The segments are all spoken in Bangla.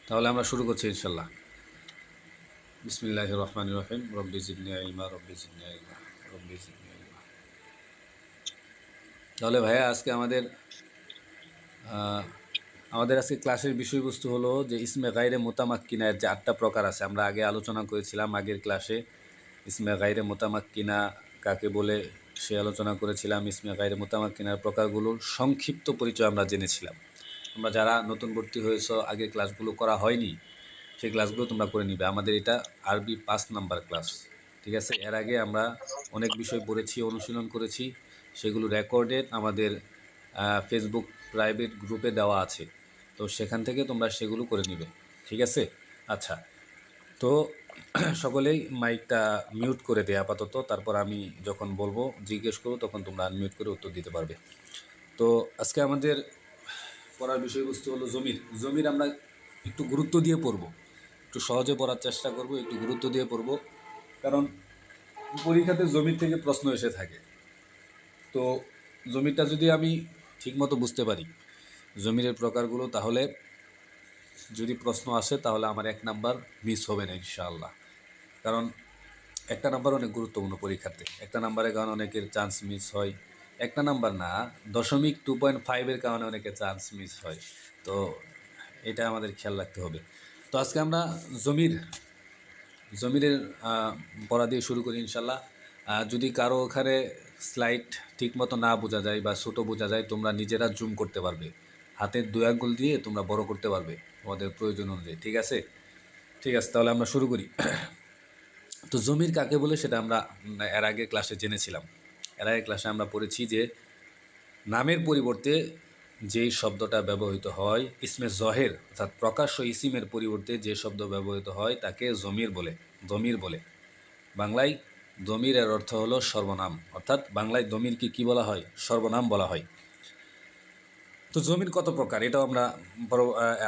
তাহলে আমরা শুরু করছি ইনশাল্লাহ। বিসমিল্লাহির রহমানির রহিম। রব্বি জিদনি ইলমা, রব্বি জিদনি ইলমা, রব্বি জিদনি ইলমা। তাহলে ভাইয়া আজকে আহ, আমাদের আজকে ক্লাসের বিষয়বস্তু হলো যে ইসমে গায়রে মুতামাক্কিনার যে 8টা প্রকার আছে। আমরা আগে আলোচনা করেছিলাম আগের ক্লাসে ইসমে গায়রে মুতামাক্কিনা কাকে বলে সে আলোচনা করেছিলাম। ইসমে গায়রে মুতামাক্কিনার প্রকারগুলোর সংক্ষিপ্ত পরিচয় আমরা জেনেছিলাম। তোমরা যারা নতুন ভর্তি হয়েছ, আগের ক্লাসগুলো করা হয়নি, সেই ক্লাসগুলো তোমরা করে নিবে। আমাদের এটা আরবি 5 নাম্বার ক্লাস, ঠিক আছে? এর আগে আমরা অনেক বিষয় পড়েছি, অনুশীলন করেছি, সেগুলো রেকর্ডেড আমাদের ফেসবুক প্রাইভেট গ্রুপে দেওয়া আছে। তো সেখান থেকে তোমরা সেগুলো করে নিবে, ঠিক আছে? আচ্ছা, তো সকলেই মাইকটা মিউট করে দেয় আপাতত, তারপর আমি যখন বলবো জিজ্ঞেস করবো তখন তোমরা আনমিউট করে উত্তর দিতে পারবে। তো আজকে আমাদের পড়ার বিষয়বস্তু হলো জমির। জমির আমরা একটু গুরুত্ব দিয়ে পড়ব, একটু সহজে পড়ার চেষ্টা করব, একটু গুরুত্ব দিয়ে পড়ব, কারণ পরীক্ষাতে জমির থেকে প্রশ্ন এসে থাকে। তো জমিটা যদি আমি ঠিকমতো বুঝতে পারি, জমিরের প্রকারগুলো, তাহলে যদি প্রশ্ন আসে তাহলে আমার 1 নাম্বার মিস হবে না ইনশাআল্লাহ। কারণ একটা নাম্বার অনেক গুরুত্বপূর্ণ পরীক্ষাতে। একটা নাম্বারের কারণে অনেকের চান্স মিস হয়। একটা নাম্বার না, 2.5 কারণে অনেকের চান্স মিস হয়। তো এটা আমাদের খেয়াল রাখতে হবে। তো আজকে আমরা জমির জমিরের পড়া দিয়ে শুরু করি ইনশাল্লাহ। যদি কারো ওখানে স্লাইড ঠিকমতো না বোঝা যায় বা ছোটো বোঝা যায়, তোমরা নিজেরা জুম করতে পারবে, হাতের 2 আঙ্গুল দিয়ে তোমরা বড় করতে পারবে তোমাদের প্রয়োজন অনুযায়ী, ঠিক আছে? ঠিক আছে, তাহলে আমরা শুরু করি। তো জমির কাকে বলে সেটা আমরা এর আগে ক্লাসে জেনেছিলাম। এর আগে ক্লাসে আমরা পড়েছি যে নামের পরিবর্তে যেই শব্দটা ব্যবহৃত হয়, ইসমে জহের অর্থাৎ প্রকাশ্য ইসিমের পরিবর্তে যে শব্দ ব্যবহৃত হয় তাকে জমির বলে। জমির বলে বাংলায় দমিরের অর্থ হলো সর্বনাম, অর্থাৎ বাংলায় দমিরকে কি বলা হয়? সর্বনাম বলা হয়। তো জমির কত প্রকার এটাও আমরা বড়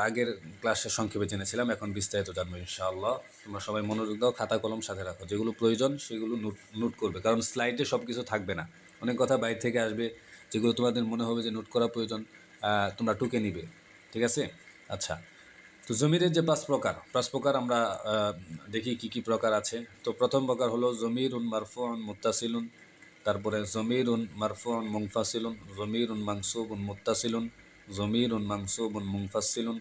আগের ক্লাসে সংক্ষেপে জেনেছিলাম, এখন বিস্তারিত জানবো ইনশাআল্লাহ। তোমরা সবাই মনোযোগ দাও, খাতা কলম সাথে রাখো, যেগুলো প্রয়োজন সেগুলো নোট নোট করবে, কারণ স্লাইডে সব কিছু থাকবে না, অনেক কথা বাইরে থেকে আসবে, যেগুলো তোমাদের মনে হবে যে নোট করা প্রয়োজন, তোমরা টুকে নিবে, ঠিক আছে? আচ্ছা, তো জমিরের যে 5 প্রকার আমরা দেখি কি কি প্রকার আছে। তো প্রথম প্রকার হলো জমিরুন মারফুউন মুত্তাসিলুন, তারপরে জমিরুন মারফুউন মুনফাসিলুন, জমিরুন মানসুবুন মুত্তাসিলুন, জমিরুন মানসুবুন মুনফাসিলুন,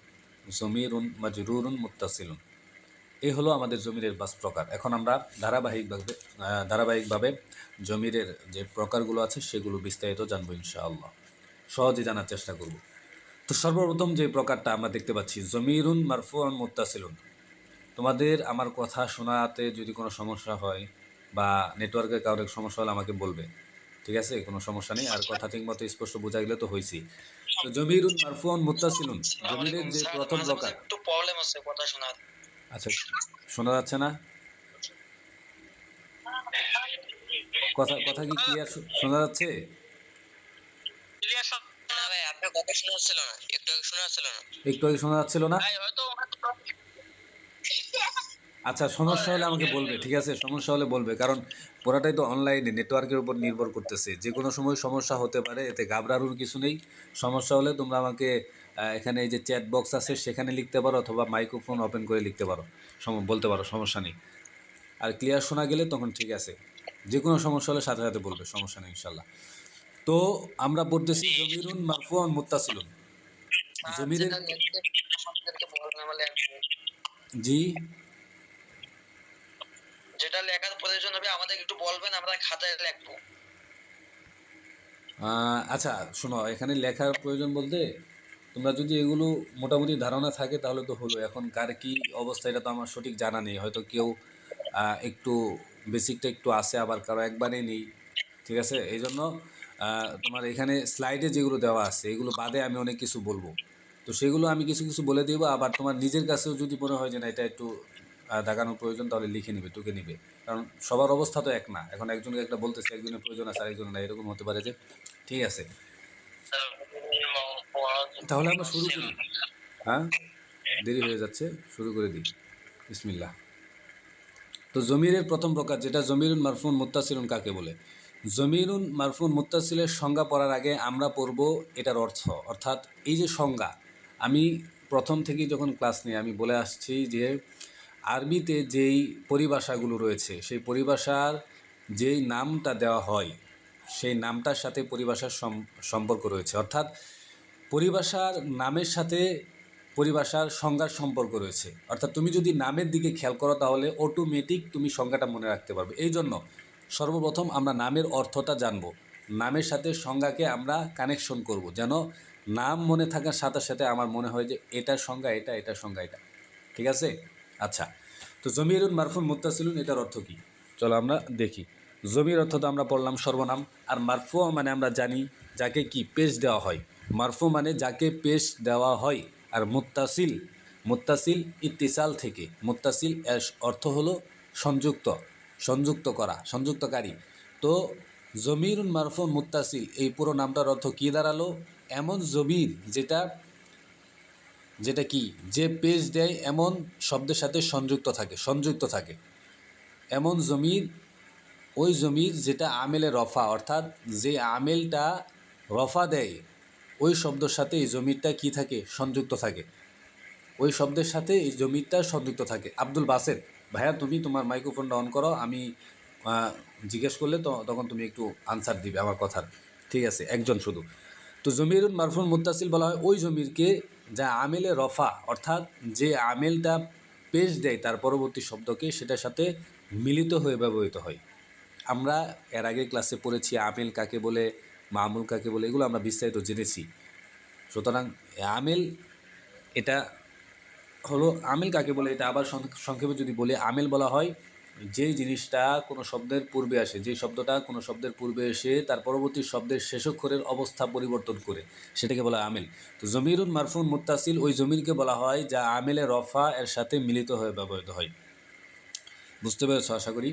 জমিরুন মাজরুরুন মুত্তাসিলুন। এই হলো আমাদের জমিরের 5 প্রকার। এখন আমরা ধারাবাহিকভাবে জমিরের যে প্রকারগুলো আছে সেগুলো বিস্তারিত জানবো ইনশাআল্লাহ, সহজে জানার চেষ্টা করব। তো সর্বপ্রথম যে প্রকারটা আমরা দেখতে পাচ্ছি, জমিরুন মারফুউন মুত্তাসিলুন। তোমাদের আমার কথা শোনাতে যদি কোনো সমস্যা হয় বা নেটওয়ার্কের কারণে সমস্যা হলে আমাকে বলবে, ঠিক আছে? কোনো সমস্যা নেই। আর কথা ঠিকমতো স্পষ্ট বোঝা গেলে তো হয়েছি। তো জমিরুন মারফুউন মুত্তাসিলুন, আসসালামু জমিরের আলাইকুম যে স্যার, প্রথম মাঝে মাঝে প্রকার। একটু প্রবলেম আছে কথা শোনার। আচ্ছা, শোনা যাচ্ছে না? কথা কথা কি ক্লিয়ার শোনা যাচ্ছে? ক্লিয়ার না ভাই, আপনার কথা শোনা যাচ্ছিল না, একটু আগে শোনা যাচ্ছিল না একটু আগে শোনা যাচ্ছিল না? ভাই, হয়তো আচ্ছা, সমস্যা হলে আমাকে বলবে, ঠিক আছে? সমস্যা হলে বলবে, কারণ পুরাটাই তো অনলাইনে নেটওয়ার্কের উপর নির্ভর করতেছে, যে কোনো সময় সমস্যা হতে পারে, এতে ঘাবড়ানোর কিছু নেই। সমস্যা হলে তোমরা আমাকে এখানে এই যে চ্যাট বক্স আছে সেখানে লিখতে পারো, অথবা মাইক্রোফোন ওপেন করে লিখতে পারো, বলতে পারো, সমস্যা নেই। আর ক্লিয়ার শোনা গেলে তখন ঠিক আছে, যে কোনো সমস্যা হলে সাথে সাথে বলবে, সমস্যা নেই ইনশাল্লাহ। তো আমরা পড়তেছি জি জমিরুন মারফুউন মুত্তাসিলুন। স্যার, জমিরের যেটা লিখতে আমাদেরকে বলবেন, আমরা লিখবো। জি, যেটা লেখার প্রয়োজন হবে আমাদের একটু বলবেন, আমরা খাতায় লিখবো। আচ্ছা শোনো, এখানে লেখার প্রয়োজন বলতে তোমরা যদি এগুলো মোটামুটি ধারণা থাকে তাহলে তো হলো। এখন কার কি অবস্থা এটা তো আমার সঠিক জানা নেই, হয়তো কেউ একটু বেসিকটা একটু আছে, আবার কারো একবারেই নেই, ঠিক আছে? এই জন্য তোমার এখানে স্লাইডে যেগুলো দেওয়া আছে এগুলো বাদে আমি অনেক কিছু বলবো। তো সেগুলো আমি কিছু কিছু বলে দেবো, আবার তোমার নিজের কাছেও যদি মনে হয় যে না এটা একটু দাগানোর প্রয়োজন, তাহলে লিখে নিবে, টুকে নিবে। কারণ সবার অবস্থা তো এক না, এখন একজনকে একটা বলতেছে, একজনের প্রয়োজন আছে, আরেকজনের না, এরকম হতে পারে যে, ঠিক আছে? তাহলে আমরা শুরু করি। হ্যাঁ, দেরি হয়ে যাচ্ছে, শুরু করে দিই। বিসমিল্লাহ। তো জমিরের প্রথম প্রকার যেটা জমিরুন মারফুন মুত্তাসিলুন কাকে বলে? জমিরুন মারফুন মুত্তাসিলের সংজ্ঞা পড়ার আগে আমরা পড়ব এটার অর্থ, অর্থাৎ এই যে সংজ্ঞা, আমি প্রথম থেকেই যখন ক্লাস নিই আমি বলে আসছি যে আরবিতে যেই পরিভাষাগুলো রয়েছে সেই পরিভাষার যেই নামটা দেওয়া হয় সেই নামটার সাথে পরিভাষার সম্পর্ক রয়েছে, অর্থাৎ পরিভাষার নামের সাথে পরিভাষার সংজ্ঞার সম্পর্ক রয়েছে। অর্থাৎ তুমি যদি নামের দিকে খেয়াল করো তাহলে অটোমেটিক তুমি সংজ্ঞাটা মনে রাখতে পারবে। এই জন্য সর্বপ্রথম আমরা নামের অর্থটা জানব, নামের সাথে সংজ্ঞাকে আমরা কানেকশন করব, যেন নাম মনে থাকার সাথে সাথে আমার মনে হয় যে এটার সংজ্ঞা এটা, এটার সংজ্ঞা এটা। ঠিক আছে? আচ্ছা, তো জমিরুন মারফুন মুত্তাসিলুন এটার অর্থ কী? চলো আমরা দেখি। জমির অর্থ তো আমরা পড়লাম সর্বনাম, আর মারফু মানে আমরা জানি যাকে কি পেশ দেওয়া হয়। মারফু মানে যাকে পেশ দেওয়া হয়। আর মুত্তাসিল, মুত্তাসিল ইত্তিসাল থেকে, মুত্তাসিল এর অর্থ হলো সংযুক্ত, সংযুক্ত করা, সংযুক্তকারী। তো জমিরুন মারফু মুত্তাসিল এই পুরো নামটার অর্থ কী দাঁড়ালো? এমন জমির যেটা যেটা কি যে পেশ দেয় এমন শব্দের সাথে সংযুক্ত থাকে এমন জমির, ওই জমির যেটা আমেলে রফা, অর্থাৎ যে আমেলটা রফা দেয় ওই শব্দের সাথে এই জমিরটা কি থাকে? সংযুক্ত থাকে। ওই শব্দের সাথে এই জমিরটা সংযুক্ত থাকে। আব্দুল বাসেত ভাইয়া, তুমি তোমার মাইক্রোফোনটা অন করো, আমি জিজ্ঞেস করলে তো তখন তুমি একটু আনসার দিবে আমার কথার। ঠিক আছে, একজন শুধু। তো জমিরুন মারফুন মুত্তাসিল বলা হয় ওই জমিরকে যা আমেলে রফা, অর্থাৎ যে আমেলটা পেশ দেয় তার পরবর্তী শব্দকে, সেটার সাথে মিলিত হয়ে ব্যবহৃত হয়। আমরা এর আগে ক্লাসে পড়েছি আমেল কাকে বলে, মামুল কাকে বলে, এগুলো আমরা বিস্তারিত জেনেছি। সুতরাং আমেল এটা হলো, আমেল কাকে বলে এটা আবার সংক্ষেপে যদি বলি, আমেল বলা হয় যেই জিনিসটা কোনো শব্দের পূর্বে আসে, যেই শব্দটা কোনো শব্দের পূর্বে এসে তার পরবর্তী শব্দের শেষাক্ষরের অবস্থা পরিবর্তন করে, সেটাকে বলা হয় আমেল। তো জমিরুন মারফুন মুত্তাসিল ওই জমিরকে বলা হয় যা আমেলে রফা এর সাথে মিলিত হয়ে ব্যবহৃত হয়। বুঝতে পেরেছ আশা করি।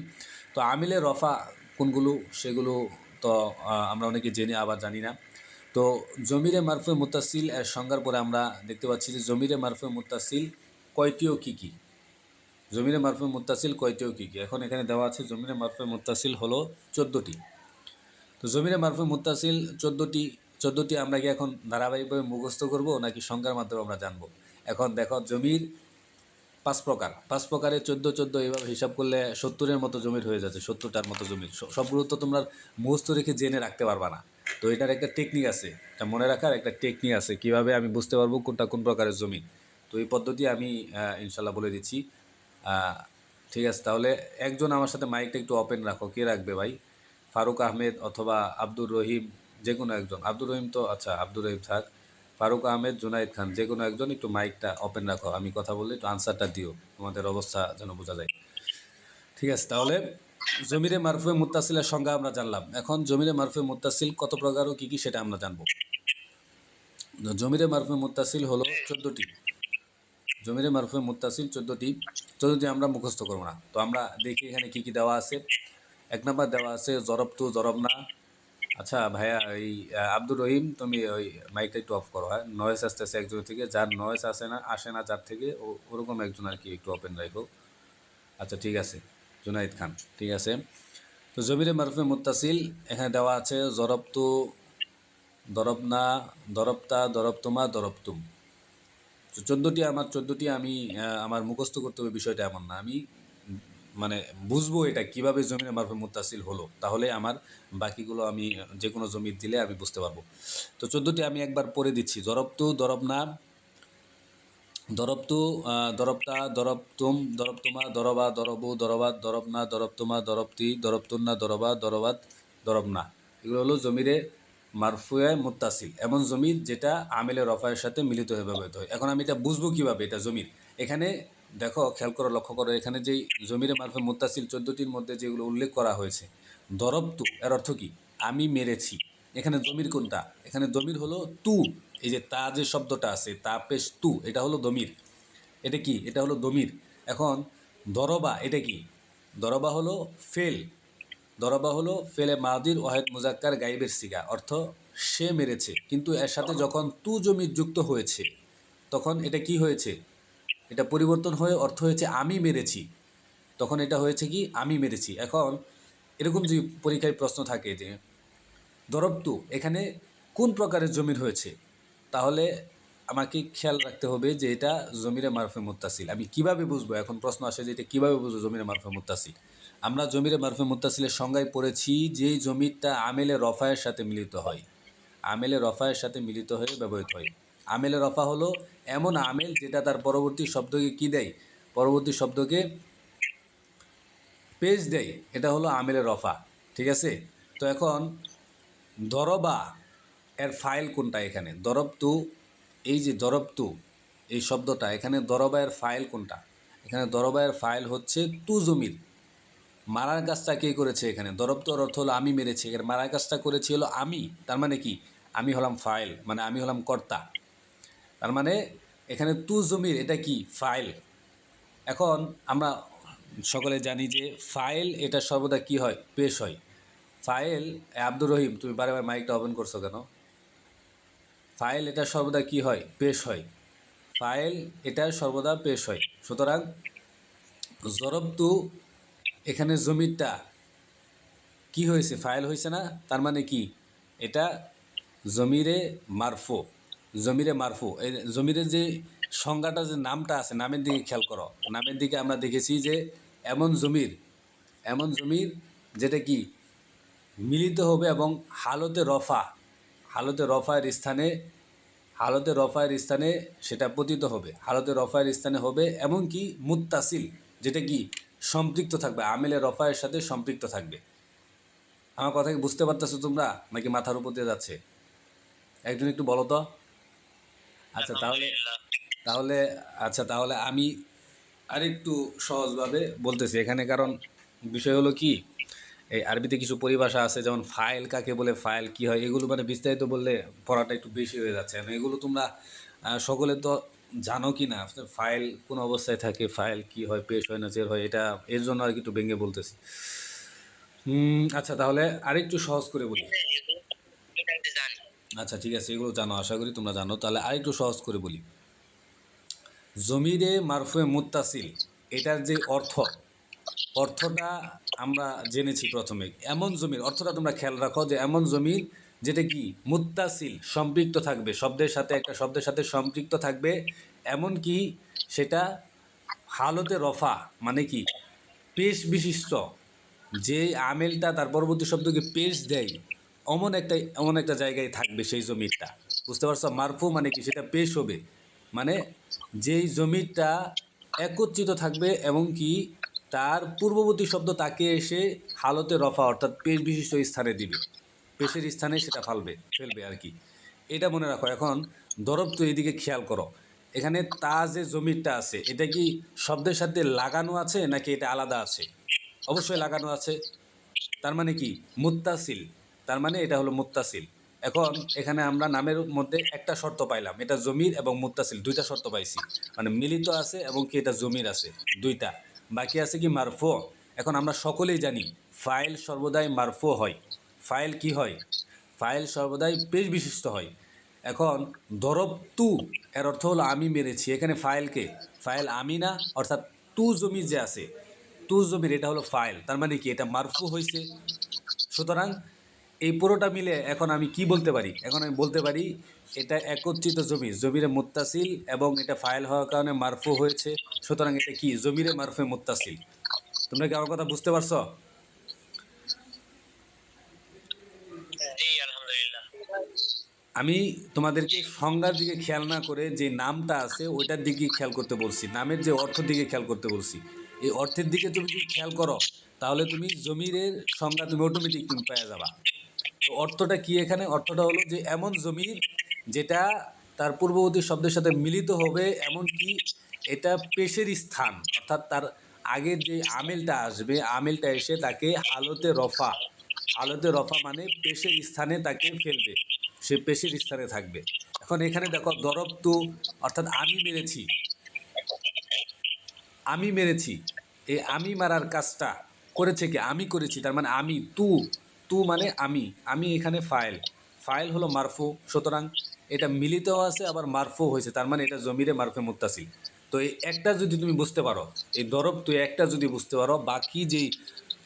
তো আমিলে রফা কোনগুলো সেগুলো তো আমরা অনেকে জেনে আবার জানি না। তো জমিরে মারফুয়ে মুত্তাসিল এর সংজ্ঞার পরে আমরা দেখতে পাচ্ছি যে জমিরে মারফুয়ে মুত্তাসিল কয়টিও কী কী, জমিরে মারফুয়ে মুত্তাসিল কয়টিও কী কী। এখন এখানে দেওয়া আছে জমিরে মারফুয়ে মুত্তাসিল হলো 14টি। তো জমিরে মারফুয়ে মুত্তাসিল 14টি আমরা কি এখন ধারাবাহিকভাবে মুখস্থ করব নাকি সংজ্ঞার মাধ্যমে আমরা জানবো? এখন দেখো, জমির 5 প্রকার, 5 প্রকারে 14 এইভাবে হিসাব করলে 70-এর মতো জমির হয়ে যাচ্ছে, 70টার মতো জমির। সবগুলো তো তোমরা মুখস্থ রেখে জেনে রাখতে পারবা না। তো এটার একটা টেকনিক আছে, এটা মনে রাখার একটা টেকনিক আছে, কিভাবে আমি বুঝতে পারবো কোনটা কোন প্রকারের জমি। তো এই পদ্ধতি আমি ইনশাল্লাহ বলে দিচ্ছি। ঠিক আছে, তাহলে একজন আমার সাথে মাইকটা একটু ওপেন রাখো। কে রাখবে ভাই? ফারুক আহমেদ অথবা আব্দুর রহিম, যে কোনো একজন। আব্দুর রহিম তো আচ্ছা, আব্দুর রহিম থাক। ফারুক আহমেদ, জুনাইদ খান, যে কোনো একজন একটু মাইকটা ওপেন রাখো। আমি কথা বললে একটু আনসারটা দিও, তোমাদের অবস্থা যেন বোঝা যায়। ঠিক আছে, তাহলে জমিরে মারফুয়ে মুত্তাসিলের সংজ্ঞা আমরা জানলাম। এখন জমিরে মারফুয়ে মুত্তাসিল কত প্রকার ও কী কী সেটা আমরা জানবো। জমিরে মারফুয়ে মুত্তাসিল হলো 14টি। জমিরে মারফুয়ে মুত্তাসিল 14টি আমরা মুখস্থ করবো না। তো আমরা দেখি এখানে কী কী দেওয়া আছে। 1 নাম্বার দেওয়া আছে জরবতু, জরবনা। আচ্ছা ভাইয়া, এই আব্দুর রহিম, তুমি ওই মাইকটা একটু অফ করো। হ্যাঁ, নয়েজ আসতেছে একজনের থেকে, যার নয়েজ আসে না যার থেকে, ওরকম একজন আর কি একটু ওপেন রাখো। আচ্ছা ঠিক আছে, জুনাইদ খান, ঠিক আছে। তো জমিরে মারফে মুত্তাসিল এখানে দেওয়া আছে জরবতু, দরবনা, দরবতা, দরবতুমা, দরবতুম। তো 14টি আমি আমার মুখস্থ করতে হবে বিষয়টা এমন না। আমি মানে বুঝবো এটা কিভাবে জমিরে মারফে মুত্তাসিল হলো, তাহলে আমার বাকিগুলো আমি যে কোনো জমির দিলে আমি বুঝতে পারবো। তো 14টি আমি একবার পড়ে দিচ্ছি। দরবতু, দরবনা, দরবতু, দরবতা, দরবতুম, দরবতুমা, দরবা, দরবু, দরবাত, দরবনা, দরবতুমা, দরবতি, দরবতুন্না, দরবা, দরবাত, দরবনা। এগুলো হলো জমিরে মারফুয়ে মুত্তাসিল, এমন জমির যেটা আমেলে রফায়ের সাথে মিলিত হয়ে ব্যবহৃত হয়। এখন আমি এটা বুঝবো কীভাবে এটা জমির? এখানে দেখো, খেয়াল করো, লক্ষ্য করো, এখানে যেই জমিরে মারফুয়ে মুত্তাসিল 14টির মধ্যে যেগুলো উল্লেখ করা হয়েছে, দরবতু এর অর্থ কি? আমি মেরেছি। এখানে জমির কোনটা? এখানে জমির হলো তু। এই যে তা যে শব্দটা আছে, তা পেশ তু, এটা হলো দমির। এটা কি? এটা হলো দমির। এখন দরবা, এটা কি? দরবা হলো ফেল। দরবা হলো ফেলে মাদির ওয়াহেদ মুজাক্কার গাইবের সিগা, অর্থ সে মেরেছে। কিন্তু এর সাথে যখন তু জমির যুক্ত হয়েছে তখন এটা কি হয়েছে? এটা পরিবর্তন হয়ে অর্থ হয়েছে আমি মেরেছি। তখন এটা হয়েছে কি? আমি মেরেছি। এখন এরকম যে পরীক্ষায় প্রশ্ন থাকে যে দরবতু এখানে কোন প্রকারের জমির হয়েছে, তাহলে আমাকে খেয়াল রাখতে হবে যে এটা জমিরে মারফে মুত্তাসিল। আমি কিভাবে বুঝবো? এখন প্রশ্ন আসে যে এটা কীভাবে বুঝবো জমিরে মারফে মুত্তাসিল? আমরা জমিরে মারফে মুত্তাসিলের সংজ্ঞায় পড়েছি যেই জমিরটা আমেলে রফায়ের সাথে মিলিত হয়, আমেলে রফায়ের সাথে মিলিত হয়ে ব্যবহৃত হয়। আমেলে রফা হলো এমন আমেল যেটা তার পরবর্তী শব্দকে কী দেয়? পরবর্তী শব্দকে পেশ দেয়, এটা হলো আমেলে রফা। ঠিক আছে? তো এখন দরবা এর ফাইল কোনটা? এখানে দরবতু, এই যে দরবতু এই শব্দটা, এখানে দরবা এর ফাইল কোনটা? এখানে দরবা এর ফাইল হচ্ছে তু জমির। মারার কাজটা কে করেছে? এখানে দরবতুর অর্থ হলো আমি মেরেছি, এর মারার কাজটা করেছি হলো আমি। তার মানে কি? আমি হলাম ফাইল, মানে আমি হলাম কর্তা। তার মানে এখানে তু জমির এটা কি? ফাইল। এখন আমরা সকলে জানি যে ফাইল এটা সর্বদা কি হয়? পেশ হয়। ফাইল, আব্দুর রহিম তুমি বারে বারে মাইকটা ওপেন করছো কেন? ফাইল এটা সর্বদা কি হয়? পেশ হয়। ফাইল এটা সর্বদা পেশ হয়। সুতরাং জরবতু এখানে জমিরটা কি হয়েছে? ফাইল হয়েছে না? তার মানে কি? এটা জমিরে মারফু। জমিরে মারফু, এই জমিরের যে সংজ্ঞাটা, যে নামটা আছে, নামের দিকে খেয়াল করো। নামের দিকে আমরা দেখেছি যে এমন জমির, এমন জমির যেটা কি মিলিত হবে এবং হালতে রফা, হালতে রফায়ের স্থানে, হালতে রফায়ের স্থানে সেটা পতিত হবে। হালতে রফায়ের স্থানে হবে এমনকি মুত্তাসিল, যেটা কি সম্পৃক্ত থাকবে, আমেলে রফায়ের সাথে সম্পৃক্ত থাকবে। আমার কথা কি বুঝতে পারতেছো তোমরা, নাকি মাথার উপর দিয়ে যাচ্ছে? একজন একটু বলো তো। আচ্ছা তাহলে, তাহলে আচ্ছা তাহলে আমি আরেকটু সহজভাবে বলতেছি এখানে। কারণ বিষয় হলো কি, এই আরবিতে কিছু পরিভাষা আছে, যেমন ফাইল কাকে বলে, ফাইল কি হয়, এগুলো মানে বিস্তারিত বললে পড়াটা একটু বেশি হয়ে যাচ্ছে। এগুলো তোমরা সকলে তো জানো কি না, ফাইল কোন অবস্থায় থাকে, ফাইল কি হয়, পেশ হয় না জের হয়, এটা এর জন্য আর কি একটু ভেঙে বলতেছি। আচ্ছা তাহলে আরেকটু সহজ করে বলি। আচ্ছা ঠিক আছে, এগুলো জানো, আশা করি তোমরা জানো। তাহলে আরেকটু সহজ করে বলি। জমিরে মারফুয়ে মুত্তাসিল, এটার যে অর্থটা আমরা জেনেছি প্রথমে। এমন জমির অর্থটা তোমরা খেয়াল রাখো, যে এমন জমির যেটা কি মুত্তাসিল, সম্পৃক্ত থাকবে, শব্দের সাথে, একটা শব্দের সাথে সম্পৃক্ত থাকবে, এমন কি সেটা হালতে রফা, মানে কি পেশ বিশিষ্ট, যে আমেলটা তার পরবর্তী শব্দকে পেশ দেয়, এমন একটা জায়গায় থাকবে সেই জমিরটা। বুঝতে পারছো? মারফু মানে কি? সেটা পেশ হবে, মানে যেই জমিরটা একত্রিত থাকবে এবং কি তার পূর্ববর্তী শব্দ তাকে এসে হালতে রফা অর্থাৎ পেশ বিশিষ্ট স্থানে দিবে, পেশের স্থানে সেটা ফেলবে আর কি। এটা মনে রাখো। এখন দরব তো এইদিকে খেয়াল করো, এখানে তা যে জমিরটা আছে, এটা কি শব্দের সাথে লাগানো আছে নাকি এটা আলাদা আছে? অবশ্যই লাগানো আছে। তার মানে কি? মুত্তাসিল। তার মানে এটা হলো মুত্তাসিল। এখন এখানে আমরা নামের মধ্যে একটা শর্ত পাইলাম, এটা জমির এবং মুত্তাসিল, দুইটা শর্ত পাইছি। মানে মিলিত আছে এবং কি এটা জমির আছে, দুইটা। বাকি আছে কি? মারফু। এখন আমরা সকলেই জানি ফাইল সর্বদাই মারফু হয়। ফাইল কি হয়? ফাইল সর্বদাই পেশ বিশিষ্ট হয়। এখন দরব তু এর অর্থ হলো আমি মেরেছি। এখানে ফাইলকে, ফাইল আমি না, অর্থাৎ তু জমির যে আছে, তু জমির এটা হলো ফাইল। তার মানে কি? এটা মারফু হয়েছে। সুতরাং এই পুরোটা মিলে এখন আমি কি বলতে পারি? এখন আমি বলতে পারি এটা একত্রিত জমির, জমিরে মুত্তাসিল, এবং এটা ফাইল হওয়ার কারণে মারফু হয়েছে। সুতরাং এটা কি? জমিরে মারফে মুত্তাসিল। তোমরা কি আমার কথা বুঝতে পারছো? আমি তোমাদেরকে সংজ্ঞার দিকে খেয়াল না করে যে নামটা আছে ওইটার দিকে খেয়াল করতে বলছি, নামের যে অর্থের দিকে খেয়াল করতে বলছি। এই অর্থের দিকে তুমি যদি খেয়াল করো, তাহলে তুমি জমিরের সংজ্ঞা তুমি অটোমেটিক তুমি পেয়ে যাবা। তো অর্থটা কি এখানে? অর্থটা হলো যে এমন জমির যেটা তার পূর্ববর্তী শব্দের সাথে মিলিত হবে, এমনকি এটা পেশের স্থান, অর্থাৎ তার আগের যে আমেলটা আসবে, আমেলটা এসে তাকে হালতে রফা, হালতে রফা মানে পেশের স্থানে তাকে ফেলবে, সে পেশের স্থানে থাকবে। এখন এখানে দেখো দরবতু অর্থাৎ আমি মেরেছি, আমি মেরেছি, এই আমি মারার কাজটা করেছে কি? আমি করেছি। তার মানে আমি, তু মানে আমি, আমি এখানে ফাইল, ফাইল হলো মারফু। সুতরাং এটা মিলিতও আছে আবার মারফু হয়েছে, তার মানে এটা জমিরে মারফে মুত্তাসিল। তো এই একটা যদি তুমি বুঝতে পারো, এই দরব তুই একটা যদি বুঝতে পারো, বাকি যেই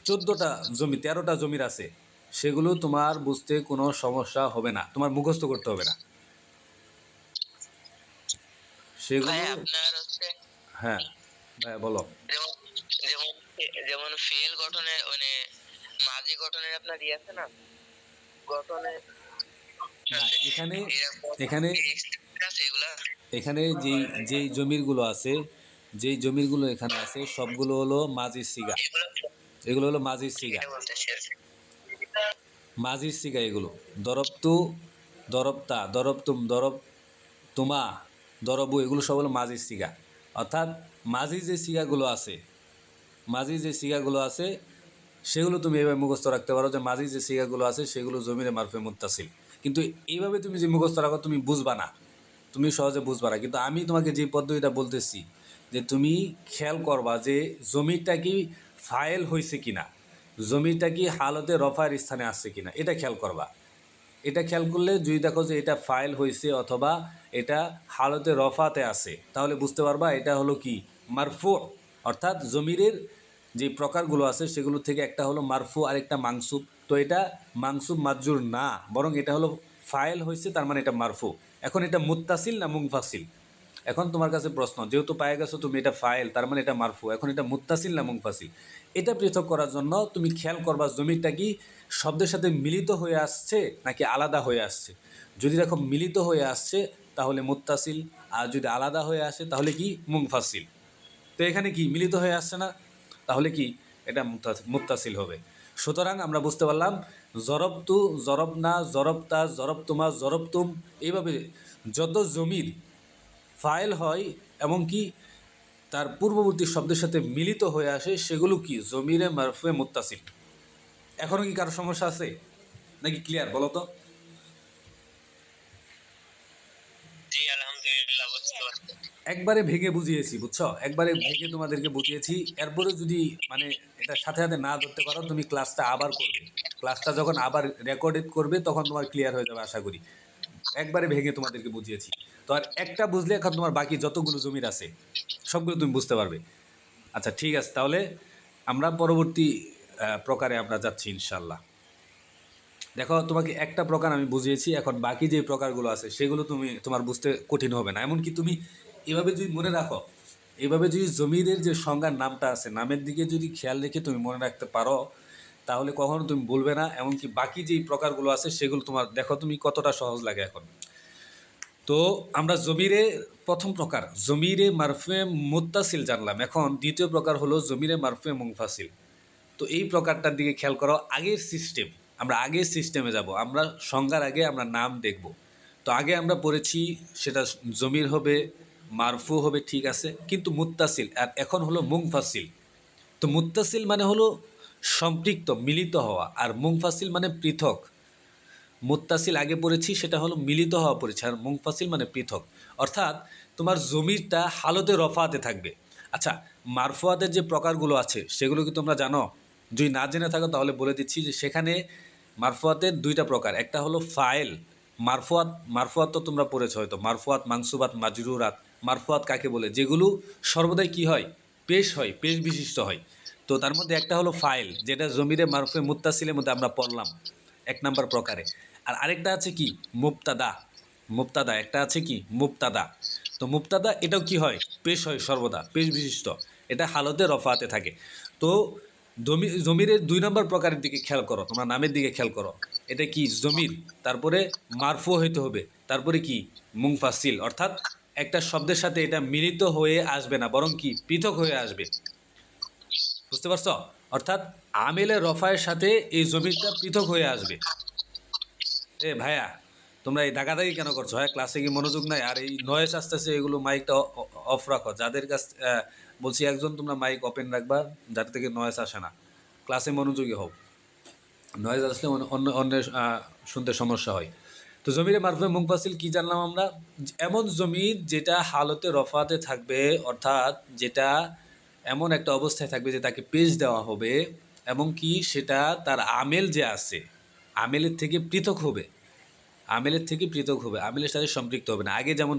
14টা জমি, 13টা জমির আছে, সেগুলো তোমার বুঝতে কোনো সমস্যা হবে না, তোমার মুখস্থ করতে হবে না। ভাই সেগুলো। আপনার হচ্ছে হ্যাঁ ভাইয়া বলো। যেমন যেমন যেমন ফেল গঠনে মানে মাঝি গঠনের আপনার ইয়ে আছে না গঠনের না আছে এখানে, এরকম এখানে আছে এগুলা এখানে যেই জমিরগুলো আছে, যেই জমিরগুলো এখানে আছে সবগুলো হলো মাঝির সিগা। এগুলো এগুলো হলো মাঝির সিগা, এটা বলতেছি আর কি। মাঝির সিগা এগুলো। দরবতু, দরবতা, দরবতুম, দরব তোমা, দরবু, এগুলো সব হলো মাঝির সিগা। অর্থাৎ মাঝির যে সিগাগুলো আছে, মাঝির যে সিগাগুলো আছে সেগুলো তুমি এইভাবে মুখস্থ রাখতে পারো যে মাঝির যে সিগাগুলো আছে সেগুলো জমিরে মারফে মুত্তাসিল। কিন্তু এইভাবে তুমি যে মুখস্থ রাখো তুমি বুঝবা না, তুমি সহজে বুঝবা না। কিন্তু আমি তোমাকে যে পদ্ধতিটা বলতেছি যে তুমি খেয়াল করবা যে জমিটা কি ফাইল হয়েছে কিনা, জমিটা কি হালতে রফার স্থানে আসছে কিনা, এটা খেয়াল করবা। এটা খেয়াল করলে যদি দেখো যে এটা ফাইল হয়েছে অথবা এটা হালতে রফাতে আছে, তাহলে বুঝতে পারবা এটা হলো কি মারফু। অর্থাৎ জমিরের যে প্রকারগুলো আছে সেগুলো থেকে একটা হলো মারফু আর একটা মাংসুব। তো এটা মাংসুব মাজুর না, বরং এটা হলো ফাইল হয়েছে, তার মানে এটা মারফু। এখন এটা মুত্তাসিল না মুনফাসিল? এখন তোমার কাছে প্রশ্ন, যেহেতু পায়ে গেছো তুমি এটা ফাইল, তার মানে এটা মারফু, এখন এটা মুত্তাসিল না মুনফাসিল? এটা পৃথক করার জন্য তুমি খেয়াল করবা জমিটা কি শব্দের সাথে মিলিত হয়ে আসছে নাকি আলাদা হয়ে আসছে। যদি দেখো মিলিত হয়ে আসছে তাহলে মুত্তাসিল, আর যদি আলাদা হয়ে আসে তাহলে কি মুনফাসিল। তো এখানে কি মিলিত হয়ে আসছে না, তাহলে কি এটা মুত্তাসিল হবে। সুতরাং আমরা বুঝতে পারলাম জরবতু, জরবনা, জরবতা, জরবতুমা, জরবতুম, এইভাবে যত জমির ফাইল হয় এবং কি তার পূর্ববর্তী শব্দের সাথে মিলিত হয়ে আসে সেগুলো কি জমিরে মারফুয়ে মুত্তাসিল। এখনও কি কারো সমস্যা আছে নাকি ক্লিয়ার বলো তো? জি আলহামদুলিল্লাহ বুঝতে পারছি। একবারে ভেঙে বুঝিয়েছি, বুঝছো, একবারে ভেঙে তোমাদেরকে বুঝিয়েছি। এরপরে যদি মানে এটা সাথে সাথে না ধরতে পারো তুমি ক্লাসটা আবার করবে, ক্লাসটা যখন আবার রেকর্ডেড করবে তখন তোমার ক্লিয়ার হয়ে যাবে আশা করি। একবারে ভেঙে তোমাদেরকে বুঝিয়েছি। তো আর একটা বুঝলে এখন তোমার বাকি যতগুলো জমির আছে সবগুলো তুমি বুঝতে পারবে। আচ্ছা ঠিক আছে, তাহলে আমরা পরবর্তী প্রকারে আমরা যাচ্ছি ইনশাল্লাহ। দেখো তোমাকে একটা প্রকার আমি বুঝিয়েছি, এখন বাকি যে প্রকারগুলো আছে সেগুলো তোমার বুঝতে কঠিন হবে না। এমনকি তুমি এভাবে যদি মনে রাখো, এভাবে যদি জমিরের যে সংজ্ঞার নামটা আছে নামের দিকে যদি খেয়াল রেখে তুমি মনে রাখতে পারো তাহলে কখনো তুমি বলবে না। এমনকি বাকি যেই প্রকারগুলো আছে সেগুলো তোমার দেখো তুমি কতটা সহজ লাগে এখন। তো আমরা জমিরে প্রথম প্রকার জমিরে মারফুয়ে মুত্তাসিল জানলাম, এখন দ্বিতীয় প্রকার হলো জমিরে মারফুয়ে মুনফাসিল। তো এই প্রকারটার দিকে খেয়াল করো। আগের সিস্টেম, আমরা আগের সিস্টেমে যাব, আমরা সংজ্ঞার আগে আমরা নাম দেখব। তো আগে আমরা পড়েছি সেটা জমির হবে, মারফু হবে, ঠিক আছে, কিন্তু মুত্তাসিল, আর এখন হলো মুনফাসিল। তো মুত্তাসিল মানে হলো সম্পৃক্ত, মিলিত হওয়া, আর মুনফাসিল মানে পৃথক। মুত্তাসিল আগে পড়েছি সেটা হলো মিলিত হওয়া পড়েছে, আর মুনফাসিল মানে পৃথক। অর্থাৎ তোমার জমিরটা হালতে রফাতে থাকবে। আচ্ছা, মারফুয়াতের যে প্রকারগুলো আছে সেগুলো কি তোমরা জানো? যদি না জেনে থাকো তাহলে বলে দিচ্ছি যে সেখানে মারফুয়াতের দুইটা প্রকার, একটা হলো ফাইল। মারফুয়াত, মারফুয়াত তো তোমরা পড়েছো হয়তো, মারফুয়াত, মাংসুবাত, মাজরুরাত। মারফুয়াত কাকে বলে? যেগুলো সর্বদাই কি হয়, পেশ হয়, পেশ বিশিষ্ট হয়। তো তার মধ্যে একটা হলো ফাইল, যেটা জমিরে মারফুয়ে মুত্তাসিলের মধ্যে আমরা পড়লাম এক নাম্বার প্রকারে। আর আরেকটা আছে কি মুবতাদা, মুবতাদা একটা আছে কি মুবতাদা। তো মুবতাদা এটাও কি হয়, পেশ হয়, সর্বদা পেশ বিশিষ্ট, এটা হালতে রফাতে থাকে। তো জমিরের দুই নম্বর প্রকারের দিকে খেয়াল করো, তোমরা নামের দিকে খেয়াল করো। এটা কি জমির, তারপরে মারফু হইতে হবে, তারপরে কি মুনফাসিল, অর্থাৎ একটা শব্দের সাথে এটা মিলিত হয়ে আসবে না, বরং কি পৃথক হয়ে আসবে। বুঝতে পারছো? অর্থাৎ আমেলের রফায়ের সাথে এই জমিরটা পৃথক হয়ে আসবে। এ ভাইয়া, তোমরা এই দাগাদাগি কেন করছো? হ্যাঁ, ক্লাসে কি মনোযোগ নাই? আর এই নয়েজ আসতেছে, এগুলো মাইকটা অফ রাখো। যাদের কাছ বলছি একজন তোমরা মাইক ওপেন রাখবা যার থেকে নয়েজ আসে না, ক্লাসে মনোযোগী হও। নয়েজ আসলে অন্য অন্যের শুনতে সমস্যা হয়। তো জমিরে মারফুয়ে মুনফাসিল কি জানলাম আমরা? এমন জমির যেটা হালতে রফাতে থাকবে, অর্থাৎ যেটা এমন একটা অবস্থায় থাকবে যে তাকে পেশ দেওয়া হবে এবং কি সেটা তার আমেল যে আছে আমেলের থেকে পৃথক হবে, আমেলের থেকে পৃথক হবে, আমেলের সাথে সম্পৃক্ত হবে না। আগে যেমন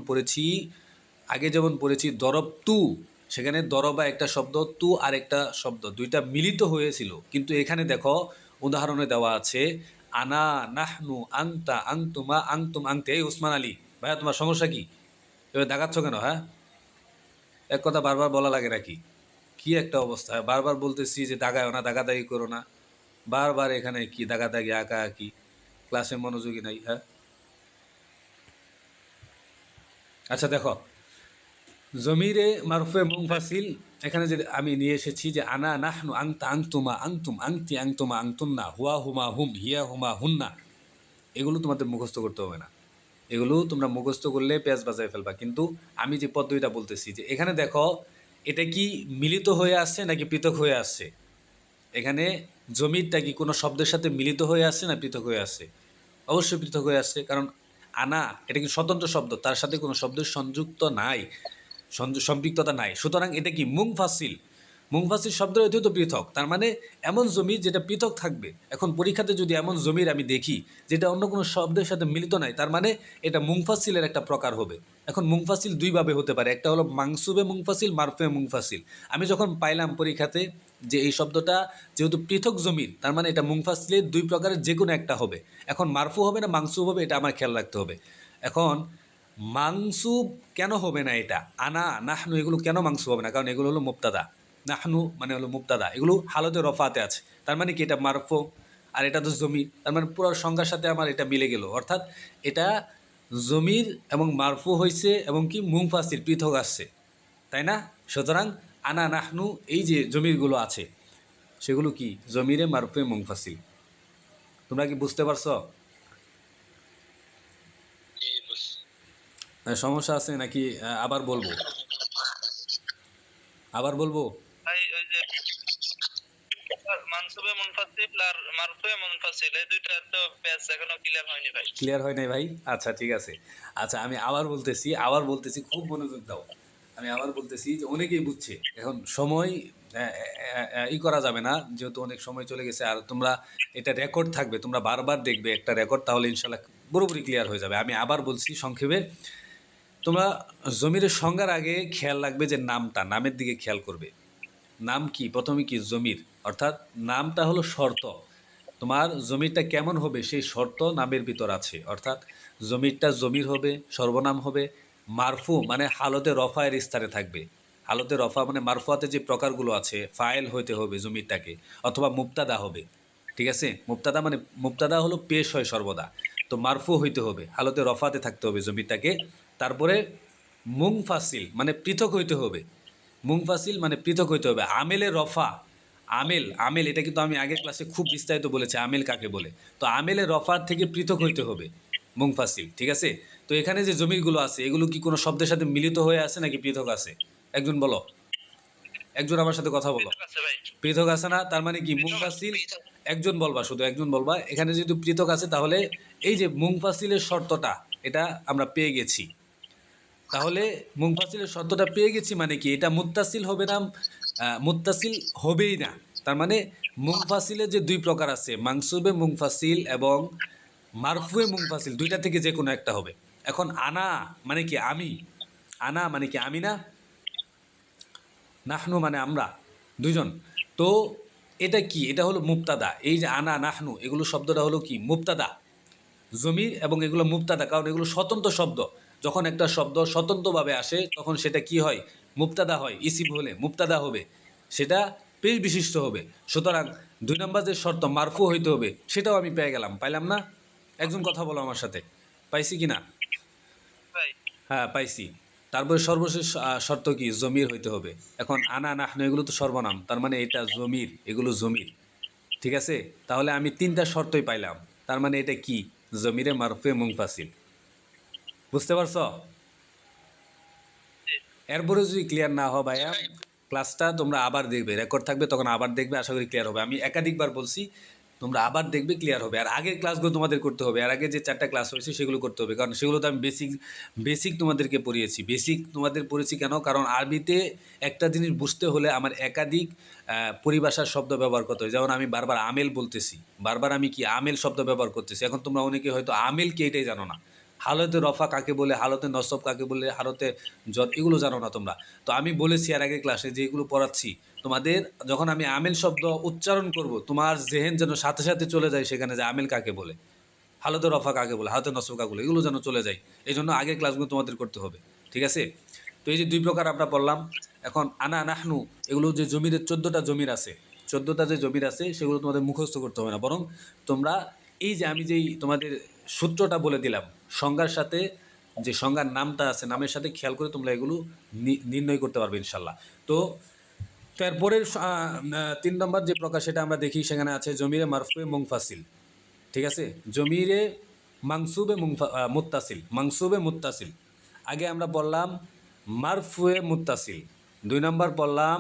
পড়েছি দরব তু, সেখানে দরবা একটা শব্দ, তু আর একটা শব্দ, দুইটা মিলিত হয়েছিল। কিন্তু এখানে দেখো উদাহরণে দেওয়া আছে আনা, নাহনু, আংতা, আংতুমা, আংতুম, আংতে। এই ওসমান আলী ভাইয়া, তোমার সমস্যা কি? এবার দেখাচ্ছ কেন? হ্যাঁ, এক কথা বারবার বলা লাগে নাকি? কি একটা অবস্থা! বারবার বলতেছি যে দাগায়ও না, দাগাদাগি করো না। বারবার এখানে কি দাগাদাগি, আঁকাআঁকি, ক্লাসে মনোযোগী নাই, হ্যাঁ? আচ্ছা দেখো, জমিরে মারফুয়ে মুনফাসিল এখানে যে আমি নিয়ে এসেছি যে আনা, নাহনু, আংতা, আংতুমা, আংতুম, আংতি, আংতুমা, আংতুন্না, হুয়া, হুমা, হুম, হিয়া, হুমা, হুন্না, এগুলো তোমাদের মুখস্থ করতে হবে না। এগুলো তোমরা মুখস্থ করলে পেঁয়াজ বাজায় ফেলবা। কিন্তু আমি যে পদ্ধতিটা বলতেছি যে এখানে দেখো, এটা কি মিলিত হয়ে আসছে নাকি পৃথক হয়ে আসছে? এখানে জমিরটা কি কোনো শব্দের সাথে মিলিত হয়ে আসছে না পৃথক হয়ে আসছে? অবশ্যই পৃথক হয়ে আসছে, কারণ আনা এটা কি স্বতন্ত্র শব্দ, তার সাথে কোনো শব্দের সংযুক্ত নাই, সম্পৃক্ততা নাই। সুতরাং এটা কি মুংফাসিল। মুংফাসিল শব্দের অর্থই তো পৃথক, তার মানে এমন জমির যেটা পৃথক থাকবে। এখন পরীক্ষাতে যদি এমন জমির আমি দেখি যেটা অন্য কোনো শব্দের সাথে মিলিত নাই, তার মানে এটা মুংফাসিলের একটা প্রকার হবে। এখন মুংফাসিল দুইভাবে হতে পারে, একটা হলো মাংসুবে মুংফাসিল, মারফে মুংফাসিল। আমি যখন পাইলাম পরীক্ষাতে যে এই শব্দটা যেহেতু পৃথক জমির, তার মানে এটা মুংফাসিলের দুই প্রকারের যে কোনো একটা হবে। এখন মারফু হবে না মাংসুব হবে, এটা আমার খেয়াল রাখতে হবে। এখন মাংসুব কেন হবে না? এটা আনা, নাহনু, এগুলো কেন মাংসুব হবে না? কারণ এগুলো হলো মুবতাদা। নাহনু মানে হলো মুবতাদা, এগুলো হালতে রফাতে আছে। তার মানে কি এটা মারফু, আর এটা তো জমির, তার মানে পুরো সংজ্ঞার সাথে আমার এটা মিলে গেল। অর্থাৎ এটা জমির এবং মারফু হয়েছে এবং কি মুংফাসিল পৃথক আসছে, তাই না? সুতরাং আনা, নাহনু, এই যে জমিরগুলো আছে সেগুলো কি জমিরে, মারফুয়ে, মুংফাসিল। তোমরা কি বুঝতে পারছো? সমস্যা আছে নাকি? আবার বলবো? আবার বলবো? ভাই ওই যে মানসুবে মুনফাসিল আর মারফুয়ে মুনফাসিল এই দুইটা তো প্যাচ এখনো ক্লিয়ার হয়নি ভাই। ক্লিয়ার হয় নাই ভাই? আচ্ছা ঠিক আছে। আচ্ছা আমি আবার বলতেছি, আবার বলতেছি, খুব মনোযোগ দাও। আমি আবার বলতেছি যে অনেকেই বুঝছে এখন সময় ই করা যাবে না, যেহেতু অনেক সময় চলে গেছে। আর তোমরা এটা রেকর্ড থাকবে, তোমরা বারবার দেখবে একটা রেকর্ড, তাহলে ইনশাল্লাহ পুরোপুরি ক্লিয়ার হয়ে যাবে। আমি আবার বলছি সংক্ষেপে, তোমরা জমিরের সংজ্ঞার আগে খেয়াল রাখবে যে নামটা, নামের দিকে খেয়াল করবে। নাম কি? প্রথমে কি জমির, অর্থাৎ নামটা হলো শর্ত। তোমার জমিরটা কেমন হবে সেই শর্ত নামের ভিতর আছে। অর্থাৎ জমিরটা জমির হবে, সর্বনাম হবে, মারফু মানে হালতে রফায়ের স্থানে থাকবে। হালতে রফা মানে মারফুয়াতে যে প্রকারগুলো আছে, ফাইল হইতে হবে জমিরটাকে, অথবা মুবতাদা হবে। ঠিক আছে? মুবতাদা মানে মুবতাদা হলো পেশ হয় সর্বদা। তো মারফু হইতে হবে, হালতে রফাতে থাকতে হবে জমিরটাকে। তারপরে মুংফাসিল মানে পৃথক হইতে হবে। মুংফাসিল মানে পৃথক হইতে হবে। আমেলের রফা, আমেল, আমেল এটা কিন্তু আমি আগের ক্লাসে খুব বিস্তারিত বলেছি আমেল কাকে বলে। তো আমেলের রফার থেকে পৃথক হইতে হবে মুংফাসিল। ঠিক আছে? তো এখানে যে জমিরগুলো আছে এগুলো কি কোনো শব্দের সাথে মিলিত হয়ে আছে নাকি পৃথক আছে? একজন বলো, একজন আমার সাথে কথা বলো। পৃথক আছে না? তার মানে কি মুংফাসিল? একজন বলবা, শুধু একজন বলবা। এখানে যেহেতু পৃথক আছে তাহলে এই যে মুংফাসিলের শর্তটা এটা আমরা পেয়ে গেছি। তাহলে মুনফাসিলের শর্তটা পেয়ে গেছি মানে কি এটা মুত্তাসিল হবে না? মুত্তাসিল হবেই না। তার মানে মুনফাসিলের যে দুই প্রকার আছে, মাংসুবে মুনফাসিল এবং মারফুয়ে মুনফাসিল, দুইটা থেকে যে কোনো একটা হবে। এখন আনা মানে কি আমি, আনা মানে কি আমি না, নাহনু মানে আমরা দুইজন। তো এটা কি? এটা হলো মুবতাদা। এই যে আনা, নাহনু, এগুলো শব্দটা হলো কি মুবতাদা, জমির, এবং এগুলো মুবতাদা, কারণ এগুলো স্বতন্ত্র শব্দ। যখন একটা শব্দ স্বতন্ত্রভাবে আসে তখন সেটা কি হয়? মুবতাদা হয়। ইসিম হলে মুবতাদা হবে, সেটা পেশ বিশিষ্ট হবে। সুতরাং দুই নম্বর যে শর্ত মারফু হইতে হবে সেটাও আমি পেয়ে গেলাম, পাইলাম না? একজন কথা বলো আমার সাথে, পাইছি কি না? হ্যাঁ পাইছি। তারপরে সর্বশেষ শর্ত কি? জমির হইতে হবে। এখন আনা, নাহনু এগুলো তো সর্বনাম, তার মানে এটা জমির, এগুলো জমির। ঠিক আছে? তাহলে আমি তিনটা শর্তই পাইলাম। তার মানে এটা কি? জমিরে, মারফুয়ে, মুনফাসিল। বুঝতে পারছো? এরপরে যদি ক্লিয়ার না হয় ভাইয়া, ক্লাসটা তোমরা আবার দেখবে, রেকর্ড থাকবে তখন আবার দেখবে, আশা করি ক্লিয়ার হবে। আমি একাধিকবার বলছি, তোমরা আবার দেখবে, ক্লিয়ার হবে। আর আগের ক্লাসগুলো তোমাদের করতে হবে, আর আগে যে 4টা ক্লাস হয়েছে সেগুলো করতে হবে, কারণ সেগুলো তো আমি বেসিক বেসিক তোমাদেরকে পড়িয়েছি। বেসিক তোমাদের পড়েছি কেন? কারণ আরবিতে একটা জিনিস বুঝতে হলে আমার একাধিক পরিভাষার শব্দ ব্যবহার করতে হয়। যেমন আমি বারবার আমেল বলতেছি, বারবার আমি কি আমেল শব্দ ব্যবহার করতেছি। এখন তোমরা অনেকে হয়তো আমেল কি এটাই জানো না। হালতে রফা কাকে বলে, হালতে নসব কাকে বলে, হালতে জদ, এগুলো জানো না তোমরা। তো আমি বলেছি আর আগের ক্লাসে যে এগুলো পড়াচ্ছি তোমাদের, যখন আমি আমেল শব্দ উচ্চারণ করব তোমার জেহেন যেন সাথে সাথে চলে যায় সেখানে, যে আমেল কাকে বলে, হালতে রফা কাকে বলে, হালতে নসব কাকে বলে, এগুলো যেন চলে যায়। এই জন্য আগের ক্লাসগুলো তোমাদের করতে হবে। ঠিক আছে? তো এই যে দুই প্রকার আমরা বললাম। এখন আনা নাহনু এগুলো যে জমিরের 14টা জমির আছে, 14টা যে জমির আছে সেগুলো তোমাদের মুখস্থ করতে হবে না, বরং তোমরা এই যে আমি যেই তোমাদের সূত্রটা বলে দিলাম সংজ্ঞার সাথে, যে সংজ্ঞার নামটা আছে নামের সাথে খেয়াল করে তোমরা এগুলো নির্ণয় করতে পারবে ইনশাল্লাহ। তো এরপরের 3 নম্বর যে প্রকার সেটা আমরা দেখি, সেখানে আছে জমিরে মারফুয়ে মুংফাসিল। ঠিক আছে, জমিরে মাংসুবে মুত্তাসিল, মাংসুবে মুত্তাসিল। আগে আমরা বললাম মারফুয়ে মুত্তাসিল, 2 নম্বর বললাম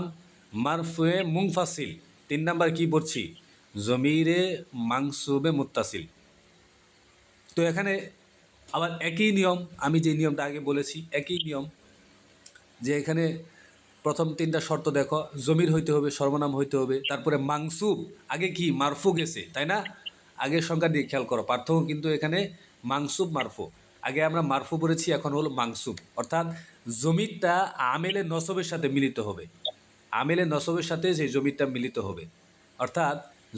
মারফুয়ে মুংফাসিল, 3 নম্বর কি পড়ছি জমিরে মাংসুবে মুত্তাসিল। তো এখানে আবার একই নিয়ম, আমি যে নিয়মটা আগে বলেছি একই নিয়ম, যে এখানে প্রথম 3টা শর্ত দেখো, জমির হইতে হবে, সর্বনাম হইতে হবে, তারপরে মাংসুব, আগে কি মারফু গেছে তাই না, আগের সংখ্যা দিয়ে খেয়াল করো, পার্থক্য কিন্তু এখানে মাংসুব মারফু। আগে আমরা মারফু পড়েছি, এখন হলো মাংসুব, অর্থাৎ জমিরটা আমেলে নসবের সাথে মিলিত হবে, আমেলে নসবের সাথে সেই জমিরটা মিলিত হবে, অর্থাৎ